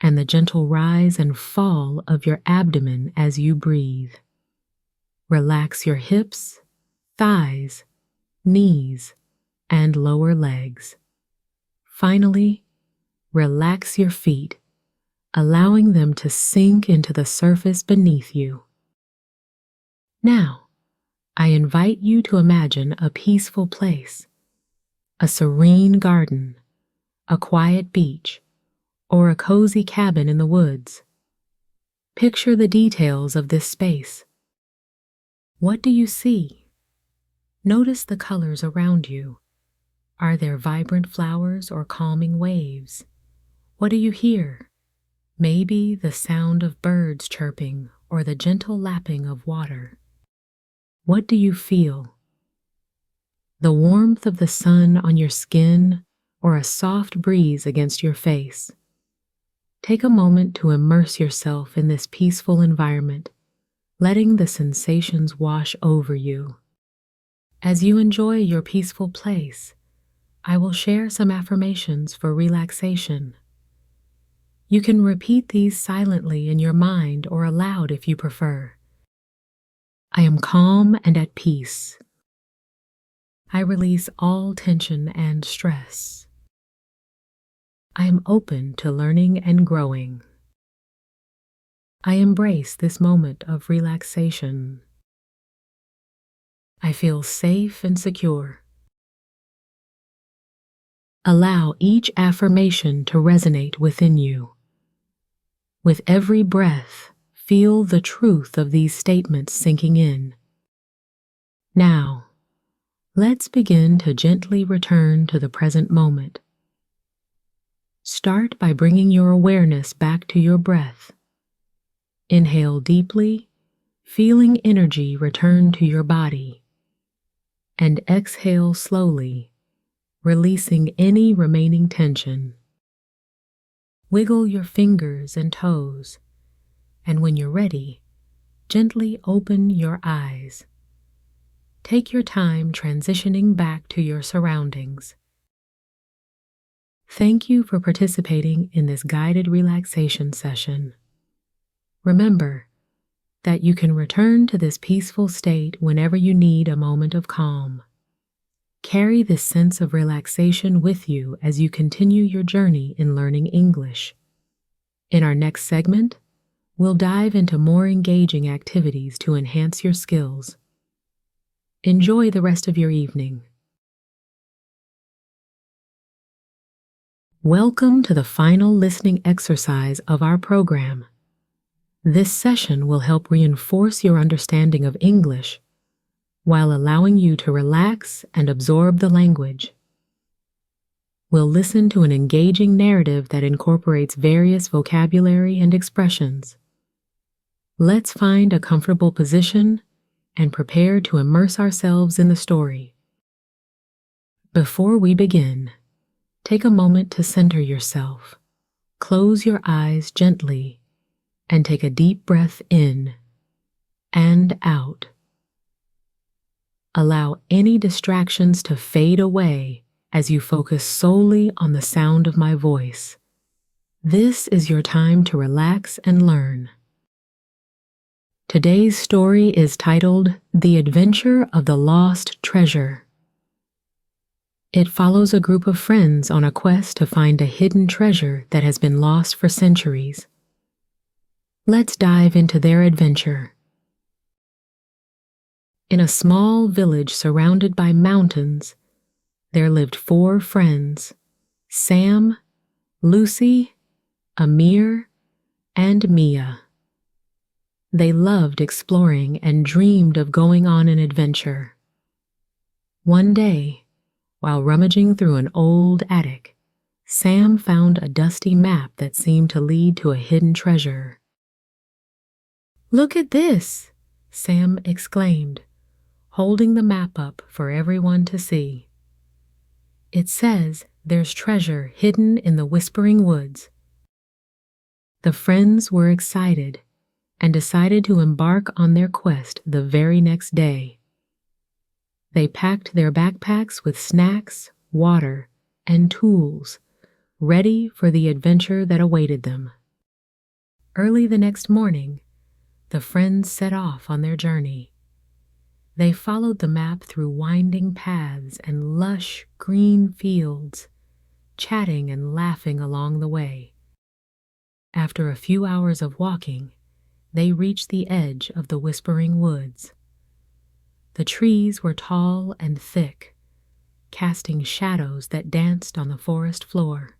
and the gentle rise and fall of your abdomen as you breathe. Relax your hips, thighs, knees, and lower legs. Finally, relax your feet, allowing them to sink into the surface beneath you. Now, I invite you to imagine a peaceful place, a serene garden, a quiet beach, or a cozy cabin in the woods. Picture the details of this space. What do you see? Notice the colors around you. Are there vibrant flowers or calming waves? What do you hear? Maybe the sound of birds chirping or the gentle lapping of water. What do you feel? The warmth of the sun on your skin or a soft breeze against your face. Take a moment to immerse yourself in this peaceful environment, letting the sensations wash over you. As you enjoy your peaceful place, I will share some affirmations for relaxation. You can repeat these silently in your mind or aloud if you prefer. I am calm and at peace. I release all tension and stress. I am open to learning and growing. I embrace this moment of relaxation. I feel safe and secure. Allow each affirmation to resonate within you. With every breath, feel the truth of these statements sinking in. Now, let's begin to gently return to the present moment. Start by bringing your awareness back to your breath. Inhale deeply, feeling energy return to your body. And exhale slowly, releasing any remaining tension. Wiggle your fingers and toes, and when you're ready, gently open your eyes. Take your time transitioning back to your surroundings. Thank you for participating in this guided relaxation session. Remember that you can return to this peaceful state whenever you need a moment of calm. Carry this sense of relaxation with you as you continue your journey in learning English. In our next segment, we'll dive into more engaging activities to enhance your skills. Enjoy the rest of your evening. Welcome to the final listening exercise of our program. This session will help reinforce your understanding of English while allowing you to relax and absorb the language. We'll listen to an engaging narrative that incorporates various vocabulary and expressions. Let's find a comfortable position and prepare to immerse ourselves in the story. Before we begin, take a moment to center yourself. Close your eyes gently and take a deep breath in and out. Allow any distractions to fade away as you focus solely on the sound of my voice. This is your time to relax and learn. Today's story is titled The Adventure of the Lost Treasure. It follows a group of friends on a quest to find a hidden treasure that has been lost for centuries. Let's dive into their adventure. In a small village surrounded by mountains, there lived 4 friends: Sam, Lucy, Amir, and Mia. They loved exploring and dreamed of going on an adventure. One day, while rummaging through an old attic, Sam found a dusty map that seemed to lead to a hidden treasure. "Look at this!" Sam exclaimed, holding the map up for everyone to see. "It says there's treasure hidden in the Whispering Woods." The friends were excited and decided to embark on their quest the very next day. They packed their backpacks with snacks, water, and tools, ready for the adventure that awaited them. Early the next morning, the friends set off on their journey. They followed the map through winding paths and lush green fields, chatting and laughing along the way. After a few hours of walking, they reached the edge of the Whispering Woods. The trees were tall and thick, casting shadows that danced on the forest floor.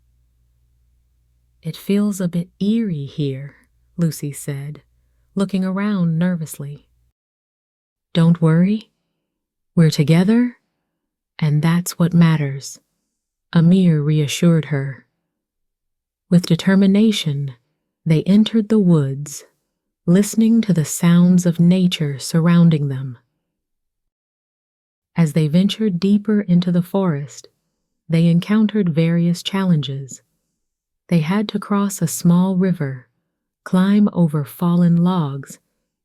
"It feels a bit eerie here," Lucy said, looking around nervously. "Don't worry, we're together, and that's what matters," Amir reassured her. With determination, they entered the woods, listening to the sounds of nature surrounding them. As they ventured deeper into the forest, they encountered various challenges. They had to cross a small river, climb over fallen logs,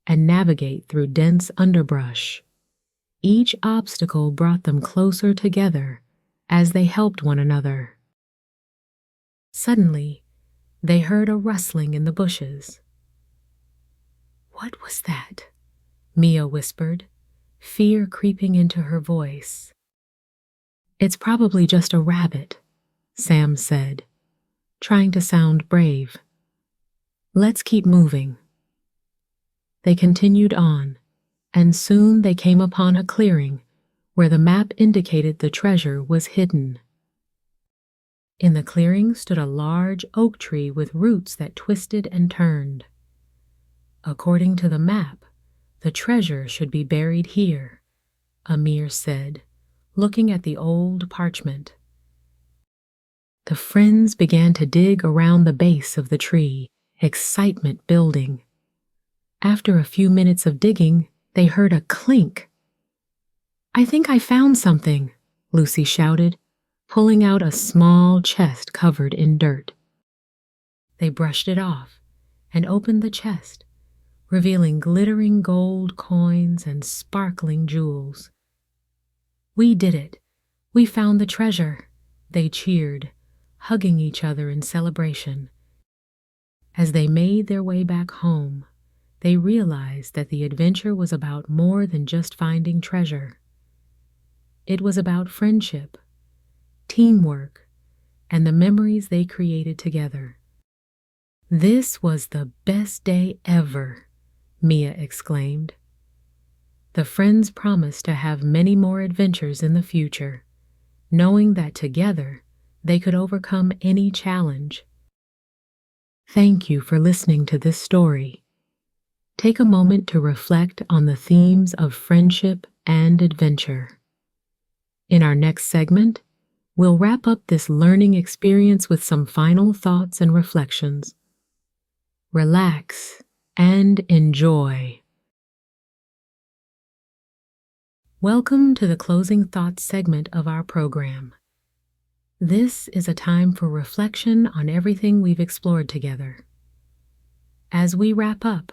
and navigate through dense underbrush. Each obstacle brought them closer together as they helped one another. Suddenly, they heard a rustling in the bushes. "What was that?" Mia whispered, fear creeping into her voice. "It's probably just a rabbit," Sam said, trying to sound brave. "Let's keep moving." They continued on, and soon they came upon a clearing where the map indicated the treasure was hidden. In the clearing stood a large oak tree with roots that twisted and turned. "According to the map, the treasure should be buried here," Amir said, looking at the old parchment. The friends began to dig around the base of the tree, excitement building. After a few minutes of digging, they heard a clink. "I think I found something," Lucy shouted, pulling out a small chest covered in dirt. They brushed it off and opened the chest, revealing glittering gold coins and sparkling jewels. "We did it! We found the treasure!" They cheered, hugging each other in celebration. As they made their way back home, they realized that the adventure was about more than just finding treasure. It was about friendship, teamwork, and the memories they created together. "This was the best day ever," Mia exclaimed. The friends promised to have many more adventures in the future, knowing that together they could overcome any challenge. Thank you for listening to this story. Take a moment to reflect on the themes of friendship and adventure. In our next segment, we'll wrap up this learning experience with some final thoughts and reflections. Relax and enjoy. Welcome to the closing thoughts segment of our program. This is a time for reflection on everything we've explored together. As we wrap up,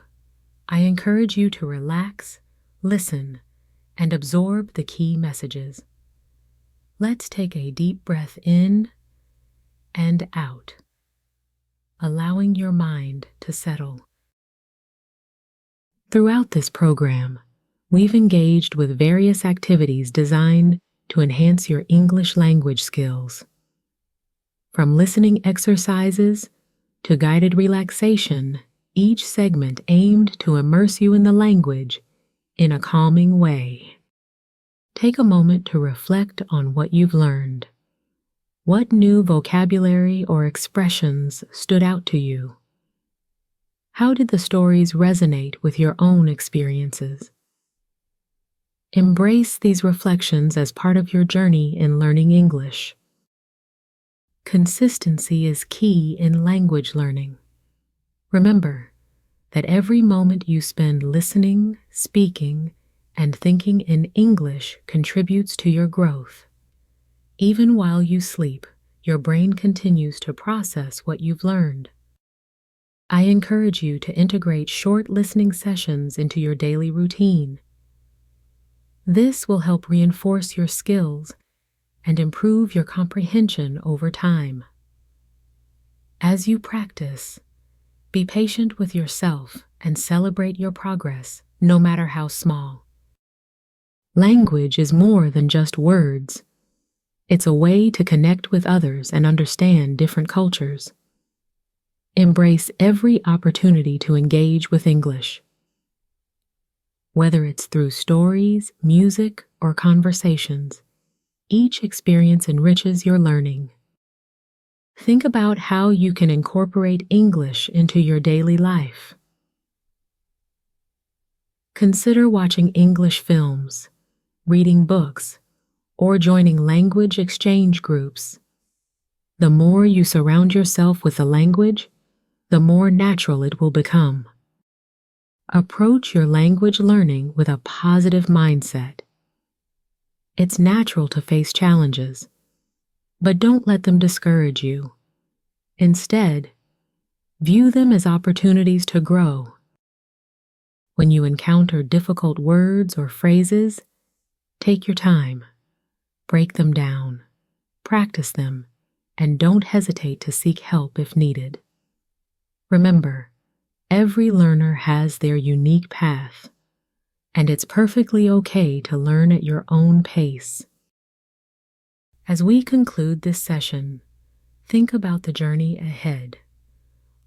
I encourage you to relax, listen, and absorb the key messages. Let's take a deep breath in and out, allowing your mind to settle. Throughout this program, we've engaged with various activities designed to enhance your English language skills. From listening exercises to guided relaxation, each segment aimed to immerse you in the language in a calming way. Take a moment to reflect on what you've learned. What new vocabulary or expressions stood out to you? How did the stories resonate with your own experiences? Embrace these reflections as part of your journey in learning English. Consistency is key in language learning. Remember that every moment you spend listening, speaking, and thinking in English contributes to your growth. Even while you sleep, your brain continues to process what you've learned. I encourage you to integrate short listening sessions into your daily routine. This will help reinforce your skills and improve your comprehension over time. As you practice, be patient with yourself and celebrate your progress, no matter how small. Language is more than just words. It's a way to connect with others and understand different cultures. Embrace every opportunity to engage with English. Whether it's through stories, music, or conversations, each experience enriches your learning. Think about how you can incorporate English into your daily life. Consider watching English films, reading books, or joining language exchange groups. The more you surround yourself with the language, the more natural it will become. Approach your language learning with a positive mindset. It's natural to face challenges, but don't let them discourage you. Instead, view them as opportunities to grow. When you encounter difficult words or phrases, take your time, break them down, practice them, and don't hesitate to seek help if needed. Remember, every learner has their unique path, and it's perfectly okay to learn at your own pace. As we conclude this session, think about the journey ahead.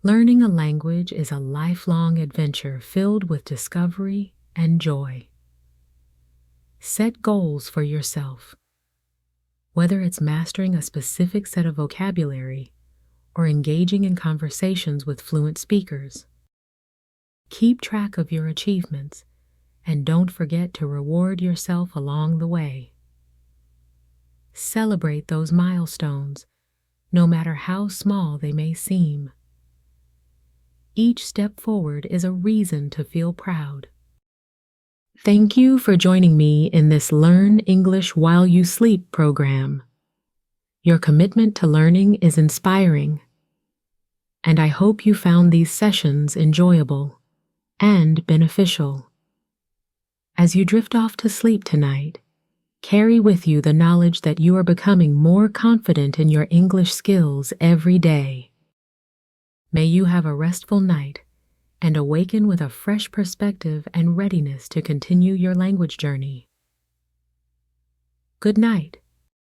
Learning a language is a lifelong adventure filled with discovery and joy. Set goals for yourself. Whether it's mastering a specific set of vocabulary or engaging in conversations with fluent speakers. Keep track of your achievements and don't forget to reward yourself along the way. Celebrate those milestones, no matter how small they may seem. Each step forward is a reason to feel proud. Thank you for joining me in this Learn English While You Sleep program. Your commitment to learning is inspiring, and I hope you found these sessions enjoyable and beneficial. As you drift off to sleep tonight, carry with you the knowledge that you are becoming more confident in your English skills every day. May you have a restful night and awaken with a fresh perspective and readiness to continue your language journey. Good night.